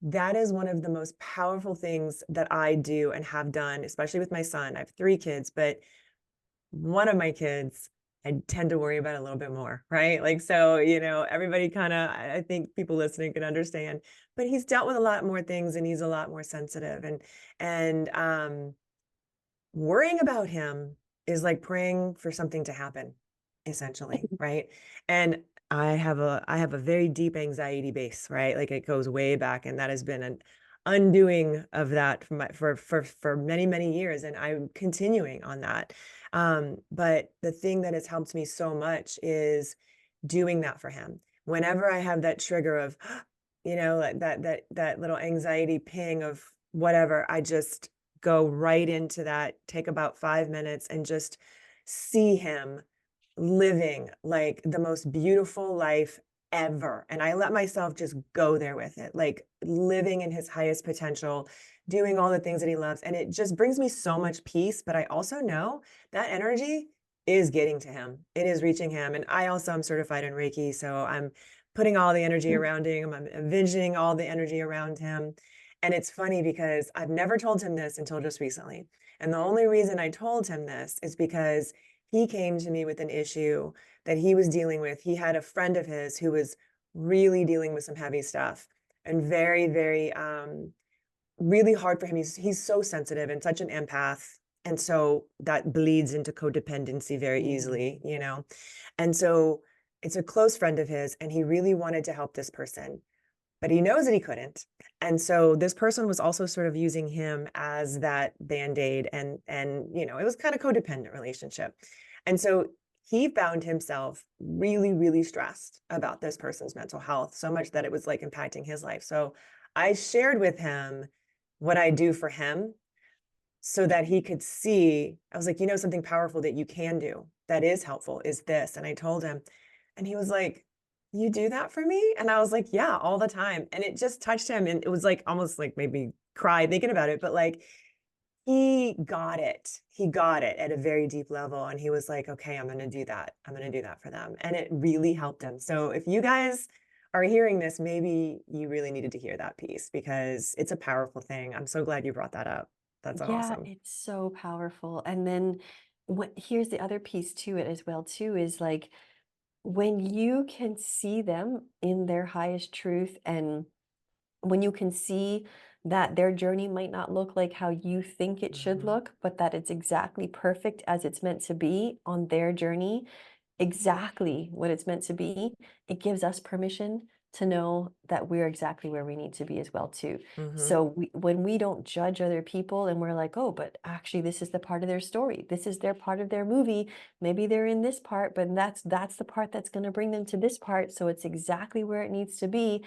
that is one of the most powerful things that I do and have done, especially with my son. I have three kids, but one of my kids, I tend to worry about a little bit more, right? Like, so, everybody kind of, I think people listening can understand, but he's dealt with a lot more things and he's a lot more sensitive and worrying about him is like praying for something to happen, essentially, right? And I have a very deep anxiety base, right? Like it goes way back, and that has been an undoing of that for many, many years, and I'm continuing on that. But the thing that has helped me so much is doing that for him. Whenever I have that trigger of, like that little anxiety ping of whatever, I just go right into that, take about 5 minutes and just see him living like the most beautiful life ever. And I let myself just go there with it, like living in his highest potential, doing all the things that he loves. And it just brings me so much peace. But I also know that energy is getting to him, it is reaching him. And I also am certified in Reiki. So I'm putting all the energy around him, I'm envisioning all the energy around him. And it's funny because I've never told him this until just recently. And the only reason I told him this is because he came to me with an issue that he was dealing with. He had a friend of his who was really dealing with some heavy stuff and very, very, really hard for him. He's so sensitive and such an empath. And so that bleeds into codependency very Mm. easily. And so it's a close friend of his, and he really wanted to help this person, but he knows that he couldn't. And so this person was also sort of using him as that band-aid, and it was kind of codependent relationship. And so he found himself really, really stressed about this person's mental health, so much that it was like impacting his life. So I shared with him what I do for him so that he could see. I was like, something powerful that you can do that is helpful is this. And I told him, and he was like, you do that for me? And I was like, yeah, all the time. And it just touched him. And it was like almost like maybe cry thinking about it, but like He got it. He got it at a very deep level, and he was like, "Okay, I'm gonna do that. I'm gonna do that for them." And it really helped him. So if you guys are hearing this, maybe you really needed to hear that piece because it's a powerful thing. I'm so glad you brought that up. That's Yeah, awesome. it's so powerful. And then what here's the other piece to it as well too is like when you can see them in their highest truth and when you can see that their journey might not look like how you think it should Mhm, look, but that it's exactly perfect as it's meant to be on their journey, exactly what it's meant to be, it gives us permission to know that we're exactly where we need to be as well too. mhm. So when we don't judge other people and we're like, oh, but actually this is the part of their story. This is their part of their movie. Maybe they're in this part, but that's the part that's going to bring them to this part. So it's exactly where it needs to be.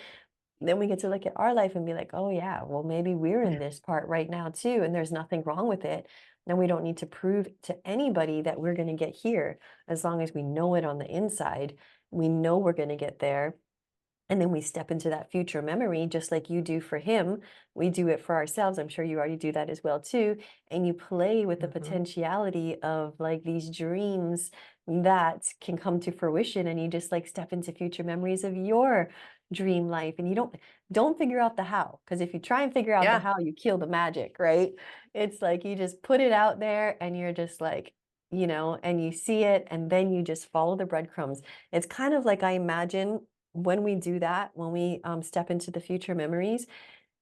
Then we get to look at our life and be like, oh yeah, well maybe we're in this part right now too, and there's nothing wrong with it. Then we don't need to prove to anybody that we're going to get here as long as we know it on the inside. We know we're going to get there. And then we step into that future memory, just like you do for him. We do it for ourselves. I'm sure you already do that as well too. And you play with the Mhm. potentiality of like these dreams that can come to fruition. And you just like step into future memories of your dream life. And you don't figure out the how. Because if you try and figure out the Yeah. how, you kill the magic, right? It's like you just put it out there and you're just like, and you see it and then you just follow the breadcrumbs. It's kind of like I imagine when we do that, when we step into the future memories,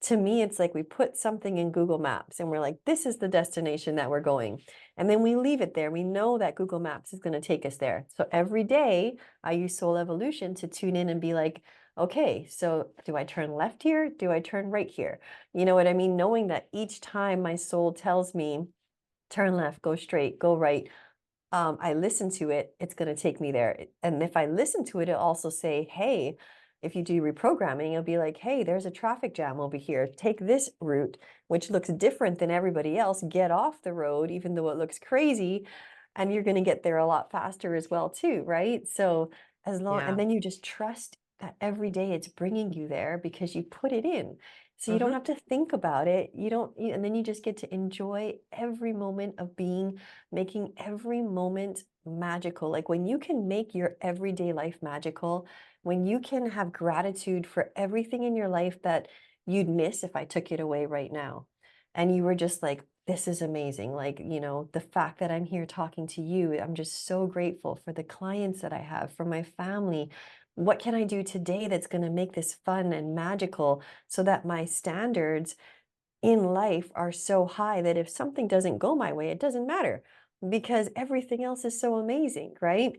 to me, it's like we put something in Google Maps and we're like, this is the destination that we're going. And then we leave it there. We know that Google Maps is going to take us there. So every day I use Soul Evolution to tune in and be like, okay, so do I turn left here? Do I turn right here? You know what I mean? Knowing that each time my soul tells me, turn left, go straight, go right, I listen to it, it's going to take me there. And if I listen to it, it'll also say, hey, if you do reprogramming, it'll be like, hey, there's a traffic jam over here. Take this route, which looks different than everybody else. Get off the road, even though it looks crazy. And you're going to get there a lot faster as well, too, right? So and Yeah. then you just trust that every day it's bringing you there because you put it in. So you don't Mhm. have to think about it. And then you just get to enjoy every moment of being making every moment magical. Like when you can make your everyday life magical, when you can have gratitude for everything in your life that you'd miss if I took it away right now. And you were just like, this is amazing. Like, the fact that I'm here talking to you, I'm just so grateful for the clients that I have, for my family. What can I do today that's going to make this fun and magical so that my standards in life are so high that if something doesn't go my way, it doesn't matter because everything else is so amazing, right?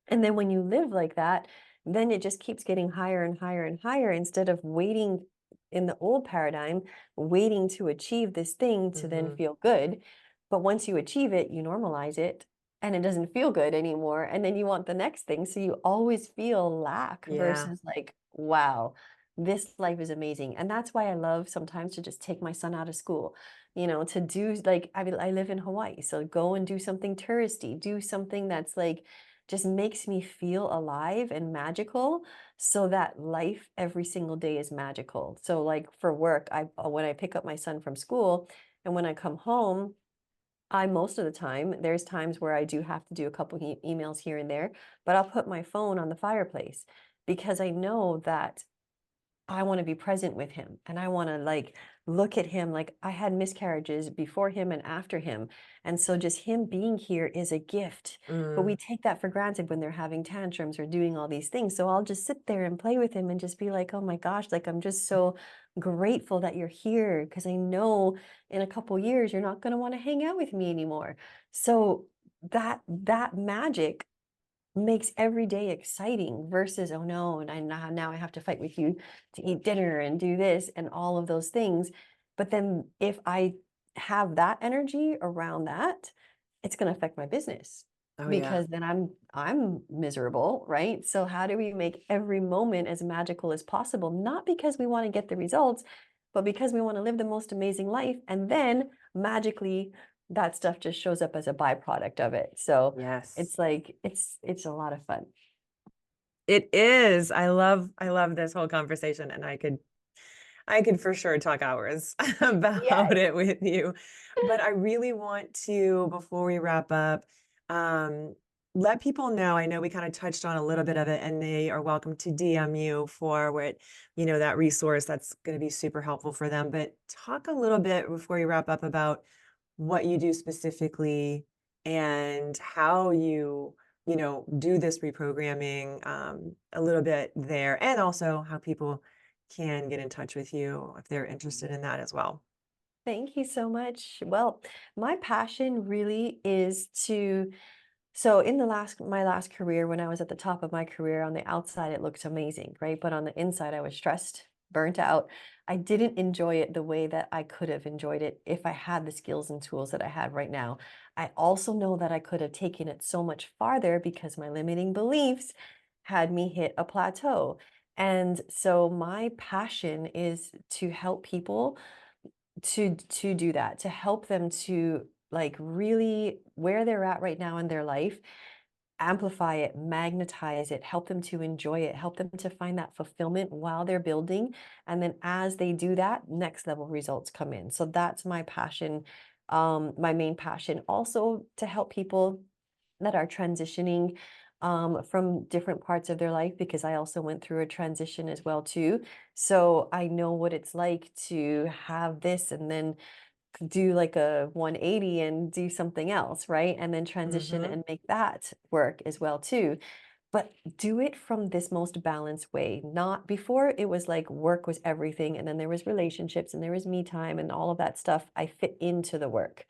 And then when you live like that, then it just keeps getting higher and higher and higher instead of waiting in the old paradigm, waiting to achieve this thing to then Mhm. feel good. But once you achieve it, you normalize it and it doesn't feel good anymore. And then you want the next thing. So you always feel lack Yeah. versus like, wow, this life is amazing. And that's why I love sometimes to just take my son out of school, to do like, I mean, I live in Hawaii. So go and do something touristy, do something that's like, just makes me feel alive and magical so that life every single day is magical. So like for work, when I pick up my son from school and when I come home, I most of the time, there's times where I do have to do a couple emails here and there, but I'll put my phone on the fireplace because I know that I want to be present with him and I want to like look at him like I had miscarriages before him and after him. And so just him being here is a gift. But we Mm. take that for granted when they're having tantrums or doing all these things. So I'll just sit there and play with him and just be like, oh my gosh, like I'm just so grateful that you're here because I know in a couple years you're not going to want to hang out with me anymore. So that magic makes every day exciting versus, oh no, and now I have to fight with you to eat dinner and do this and all of those things. But then if I have that energy around that, it's going to affect my business Oh, yeah. because then I'm miserable, right? So how do we make every moment as magical as possible? Not because we want to get the results, but because we want to live the most amazing life. And then magically that stuff just shows up as a byproduct of it. So Yes. it's like it's a lot of fun. It is. I love this whole conversation, and I could for sure talk hours Yes. about it with you. But I really want to, before we wrap up, um, let people know. I know we kind of touched on a little bit of it, and they are welcome to DM you for what, that resource that's going to be super helpful for them. But talk a little bit before we wrap up about what you do specifically and how you do this reprogramming, a little bit there, and also how people can get in touch with you if they're interested in that as well. Thank you so much. Well, my passion really is to so in my last career, when I was at the top of my career, on the outside it looked amazing, right? But on the inside I was stressed, burnt out. I didn't enjoy it the way that I could have enjoyed it if I had the skills and tools that I had right now. I also know that I could have taken it so much farther because my limiting beliefs had me hit a plateau. And so my passion is to help people to do that, to help them to like really where they're at right now in their life, amplify it, magnetize it, help them to enjoy it, help them to find that fulfillment while they're building. And then as they do that, next level results come in. So that's my passion, my main passion. Also to help people that are transitioning from different parts of their life, because I also went through a transition as well too. So I know what it's like to have this and then do like a 180 and do something else, right? And then transition Mm-hmm. and make that work as well too. But do it from this most balanced way. Not before it was like work was everything and then there was relationships and there was me time and all of that stuff I fit into the work.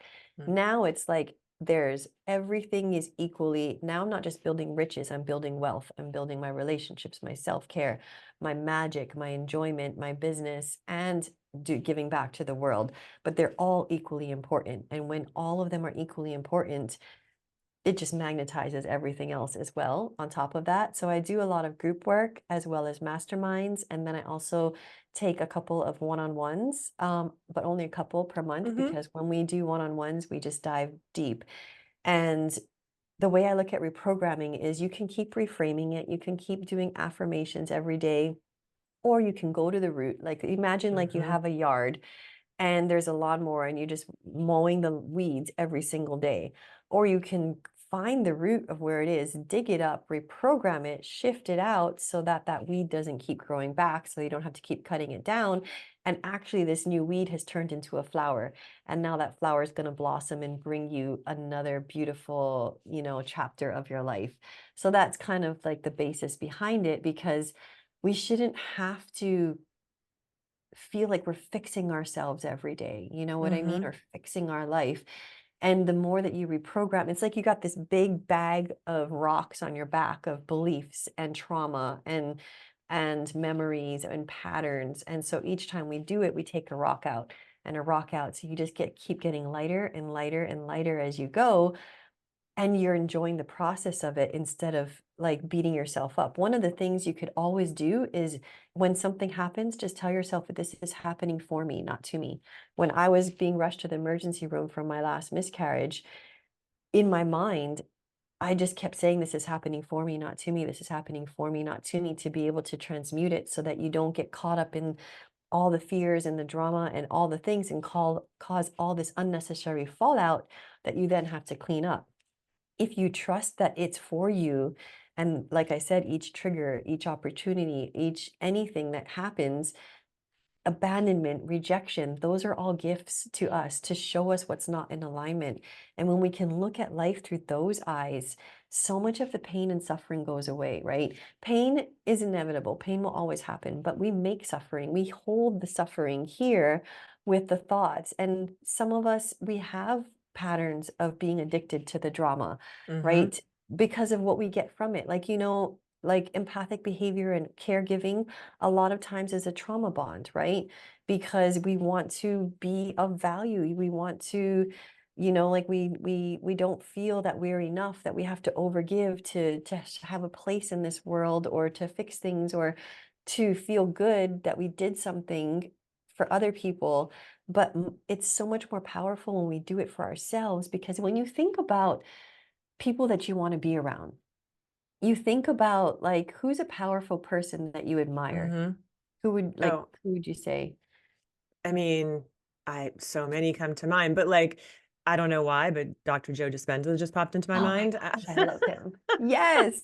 Now it's like there's everything is equally. Now I'm not just building riches, I'm building wealth. I'm building my relationships, my self-care, my magic, my enjoyment, my business, and giving back to the world. But they're all equally important. And when all of them are equally important, it just magnetizes everything else as well on top of that. So I do a lot of group work as well as masterminds. And then I also take a couple of one-on-ones, but only a couple per month, Mm-hmm. because when we do one-on-ones, we just dive deep. And the way I look at reprogramming is you can keep reframing it. You can keep doing affirmations every day, or you can go to the root. Like imagine like you Mm-hmm. have a yard and there's a lawnmower and you're just mowing the weeds every single day. Or you can find the root of where it is, dig it up, reprogram it, shift it out so that that weed doesn't keep growing back, so you don't have to keep cutting it down. And actually this new weed has turned into a flower. And now that flower is going to blossom and bring you another beautiful, chapter of your life. So that's kind of like the basis behind it, because we shouldn't have to feel like we're fixing ourselves every day. You know what I mean? Mm-hmm. Or fixing our life. And the more that you reprogram, it's like you got this big bag of rocks on your back of beliefs and trauma and memories and patterns. And so each time we do it, we take a rock out and a rock out. So you just keep getting lighter and lighter and lighter as you go, and you're enjoying the process of it instead of like beating yourself up. One of the things you could always do is when something happens, just tell yourself that this is happening for me, not to me. When I was being rushed to the emergency room from my last miscarriage, in my mind, I just kept saying, this is happening for me, not to me. This is happening for me, not to me, to be able to transmute it so that you don't get caught up in all the fears and the drama and all the things and cause all this unnecessary fallout that you then have to clean up. If you trust that it's for you, and like I said, each trigger, each opportunity, each anything that happens, abandonment, rejection, those are all gifts to us to show us what's not in alignment. And when we can look at life through those eyes, so much of the pain and suffering goes away, right? Pain is inevitable, pain will always happen, but we make suffering, we hold the suffering here with the thoughts. And some of us, we have patterns of being addicted to the drama, Mm-hmm. right? Because of what we get from it. Like, like empathic behavior and caregiving a lot of times is a trauma bond, right? Because we want to be of value. We want to, like we don't feel that we're enough, that we have to overgive to have a place in this world or to fix things or to feel good that we did something for other people. But it's so much more powerful when we do it for ourselves, because when you think about people that you want to be around, you think about like who's a powerful person that you admire? Mm-hmm. Who would Oh, who would you say? I mean, so many come to mind, but, like, I don't know why, but Dr. Joe Dispenza just popped into my Oh my mind. gosh, I love him. Yes.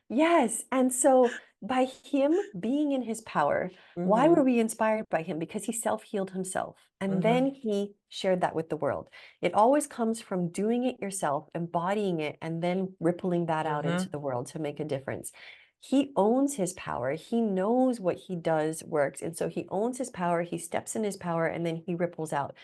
Yes. And so by him being in his power, why were Mhm, we inspired by him? Because he self-healed himself and then mhm, he shared that with the world. It always comes from doing it yourself, embodying it, and then rippling that out into mhm. the world to make a difference. He owns his power. He knows what he does works. And so he owns his power. He steps in his power and then he ripples out.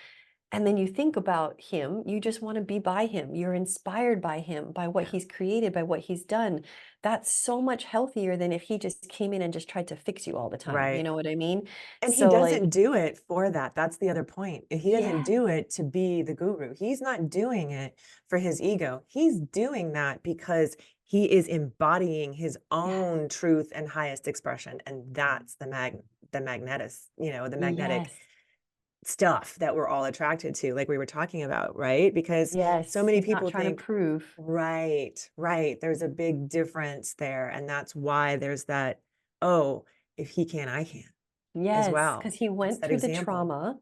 And then you think about him, you just want to be by him. You're inspired by him, by what Yeah, he's created, by what he's done. That's so much healthier than if he just came in and just tried to fix you all the time. You right. know what I mean? And he So, like, doesn't do it for that. That's the other point. He doesn't yes, do it to be the guru. He's not doing it for his ego. He's doing that because he is embodying his yes, own truth and highest expression. And that's the magnetis, the magnetic yes, stuff that we're all attracted to, like we were talking about, right? Because so yes. many He's not people trying to think, prove. right, right. There's a big difference there. And that's why there's that, oh, if he can, I can as Yes, because well. he It's went that through the example. trauma.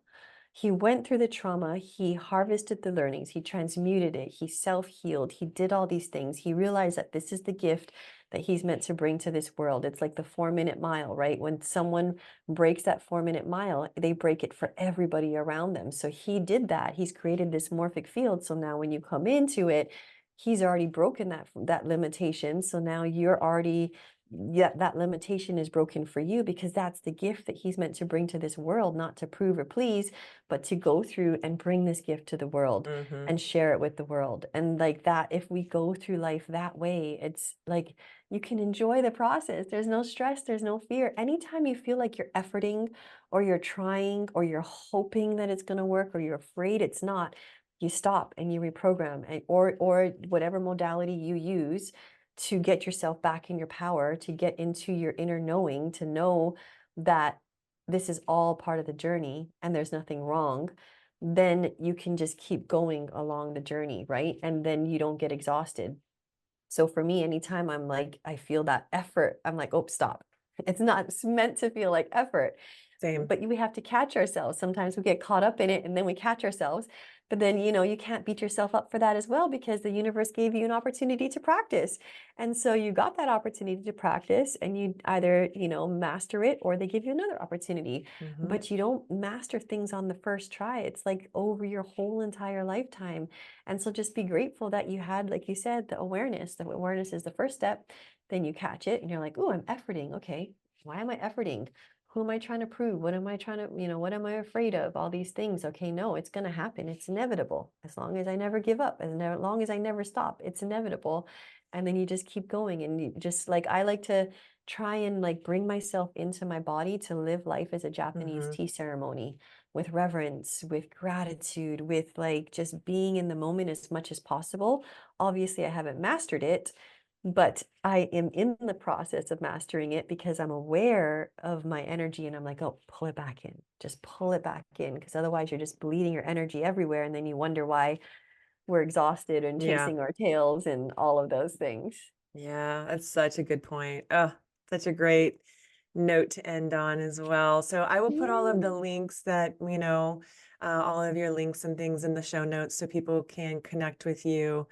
He went through the trauma. He harvested the learnings. He transmuted it. He self-healed. He did all these things. He realized that this is the gift that he's meant to bring to this world. It's like the 4-minute mile, right? When someone breaks that 4-minute mile, they break it for everybody around them. So he did that. He's created this morphic field. So now when you come into it, he's already broken that limitation. So now you're already, yeah, that limitation is broken for you because that's the gift that he's meant to bring to this world, not to prove or please, but to go through and bring this gift to the world Mhm, and share it with the world. And like that, if we go through life that way, it's like you can enjoy the process. There's no stress, there's no fear. Anytime you feel like you're efforting or you're trying or you're hoping that it's going to work or you're afraid it's not, you stop and you reprogram or whatever modality you use to get yourself back in your power, to get into your inner knowing, to know that this is all part of the journey and there's nothing wrong, then you can just keep going along the journey, right? And then you don't get exhausted. So for me, anytime I'm like, I feel that effort, I'm like, oh, stop. It's not meant to feel like effort. same. But we have to catch ourselves. Sometimes we get caught up in it and then we catch ourselves. But then, you can't beat yourself up for that as well because the universe gave you an opportunity to practice. And so you got that opportunity to practice and you either, master it or they give you another opportunity. Mhm, But you don't master things on the first try. It's like over your whole entire lifetime. And so just be grateful that you had, like you said, the awareness. The awareness is the first step. Then you catch it and you're like, oh, I'm efforting. Okay. Why am I efforting? Who am I trying to prove? What am I trying to, what am I afraid of? All these things. Okay, no, it's going to happen. It's inevitable. As long as I never give up, as long as I never stop, it's inevitable. And then you just keep going and you just like, I like to try and like bring myself into my body to live life as a Japanese mhm. tea ceremony with reverence, with gratitude, with like just being in the moment as much as possible. Obviously, I haven't mastered it, but I am in the process of mastering it because I'm aware of my energy and I'm like, oh, pull it back in. Just pull it back in because otherwise you're just bleeding your energy everywhere. And then you wonder why we're exhausted and Yeah, chasing our tails and all of those things. yeah, that's such a good point. Oh, such a great note to end on as well. So I will put all of the Yeah. links that, all of your links and things in the show notes so people can connect with you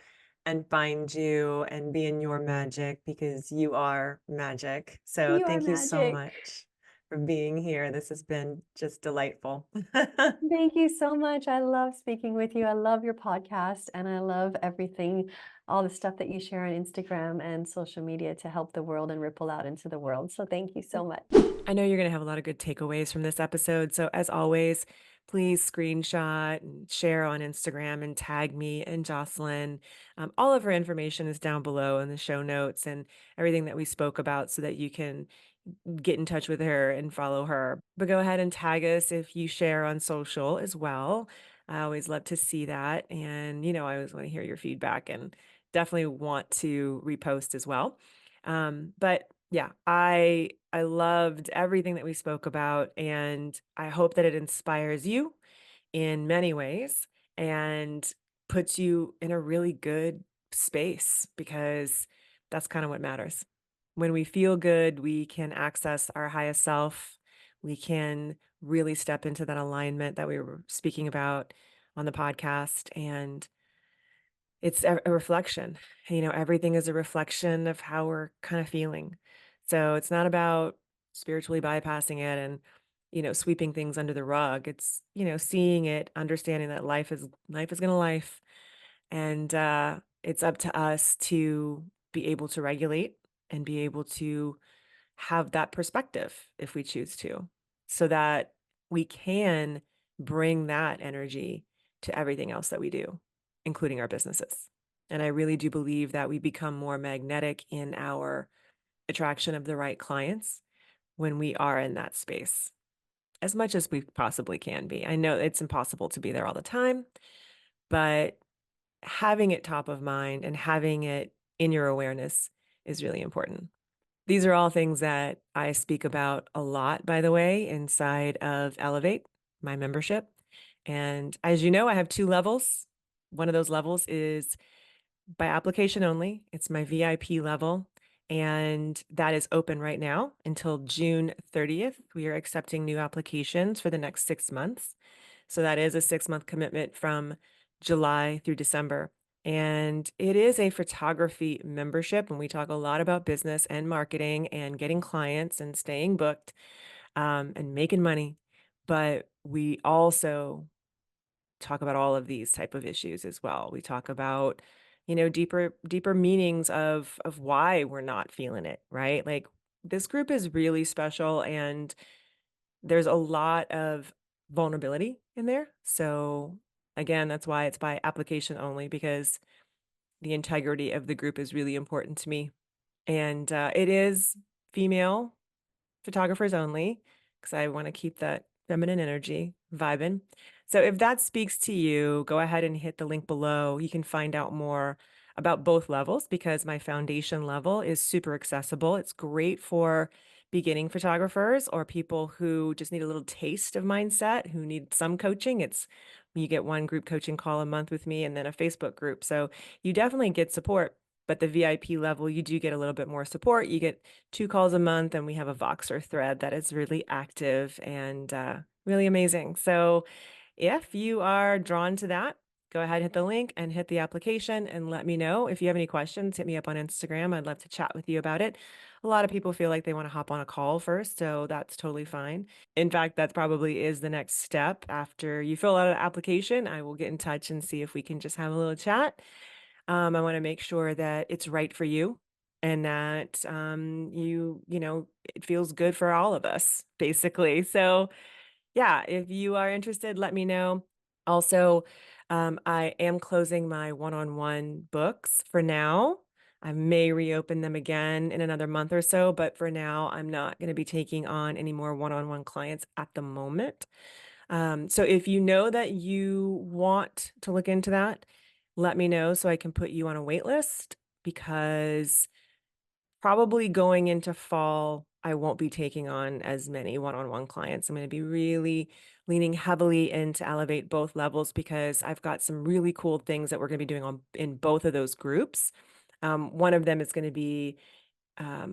and find you and be in your magic because you are magic. So You are thank you so magic. much for being here. This has been just delightful. Thank you so much. I love speaking with you. I love your podcast and I love everything, all the stuff that you share on Instagram and social media to help the world and ripple out into the world. So thank you so much. I know you're going to have a lot of good takeaways from this episode. So, as always, please screenshot and share on Instagram and tag me and Jocelyn. All of her information is down below in the show notes and everything that we spoke about so that you can get in touch with her and follow her. But go ahead and tag us if you share on social as well. I always love to see that. And, I always want to hear your feedback and definitely want to repost as well. But yeah, I loved everything that we spoke about, and I hope that it inspires you in many ways and puts you in a really good space because that's kind of what matters. When we feel good, we can access our highest self. we can really step into that alignment that we were speaking about on the podcast. And it's a reflection. Everything is a reflection of how we're kind of feeling. So it's not about spiritually bypassing it and, sweeping things under the rug. It's, seeing it, understanding that life is gonna life. And it's up to us to be able to regulate and be able to have that perspective if we choose to, so that we can bring that energy to everything else that we do, including our businesses. And I really do believe that we become more magnetic in our attraction of the right clients when we are in that space, as much as we possibly can be. I know it's impossible to be there all the time, but having it top of mind and having it in your awareness is really important. These are all things that I speak about a lot, by the way, inside of Elevate, my membership. And as you know, I have 2 levels. One of those levels is by application only. It's my VIP level, and that is open right now until June 30th. We are accepting new applications for the next 6 months. So that is a 6-month commitment from July through December. And it is a photography membership. And we talk a lot about business and marketing and getting clients and staying booked, and making money. But we also talk about all of these type of issues as well. We talk about, deeper meanings of why we're not feeling it, right? Like, this group is really special, and there's a lot of vulnerability in there. So again, that's why it's by application only, because the integrity of the group is really important to me. And it is female photographers only, because I want to keep that feminine energy vibing. So if that speaks to you, go ahead and hit the link below. You can find out more about both levels, because my foundation level is super accessible. It's great for beginning photographers or people who just need a little taste of mindset, who need some coaching. You get one group coaching call a month with me and then a Facebook group. So you definitely get support. But the VIP level, you do get a little bit more support. You get 2 calls a month, and we have a Voxer thread that is really active and really amazing. So if you are drawn to that, go ahead, hit the link and hit the application, and let me know. If you have any questions, hit me up on Instagram. I'd love to chat with you about it. A lot of people feel like they want to hop on a call first, so that's totally fine. In fact, that probably is the next step. After you fill out an application, I will get in touch and see if we can just have a little chat. I want to make sure that it's right for you, and that it feels good for all of us, basically. So yeah, if you are interested, let me know. Also, I am closing my one-on-one books for now. I may reopen them again in another month or so, but for now, I'm not going to be taking on any more one-on-one clients at the moment. So if you know that you want to look into that, let me know so I can put you on a wait list, because probably going into fall, I won't be taking on as many one-on-one clients. I'm going to be really leaning heavily into Elevate both levels, because I've got some really cool things that we're going to be doing in both of those groups. One of them is going to be a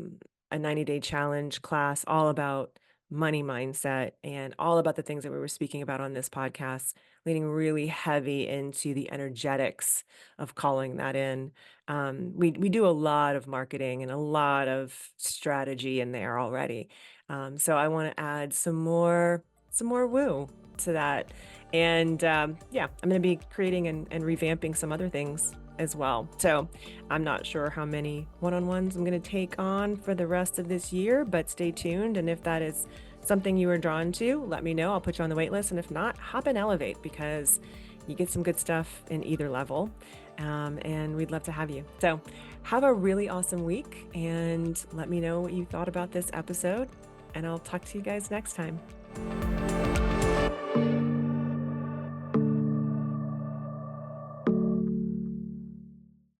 90-day challenge class all about money mindset and all about the things that we were speaking about on this podcast, leaning really heavy into the energetics of calling that in. We do a lot of marketing and a lot of strategy in there already. So I want to add some more woo to that. And yeah, I'm going to be creating and revamping some other things as well. So I'm not sure how many one-on-ones I'm going to take on for the rest of this year, but stay tuned. And if that is something you are drawn to, let me know. I'll put you on the wait list. And if not, hop in Elevate, because you get some good stuff in either level. And we'd love to have you. So have a really awesome week, and let me know what you thought about this episode. And I'll talk to you guys next time.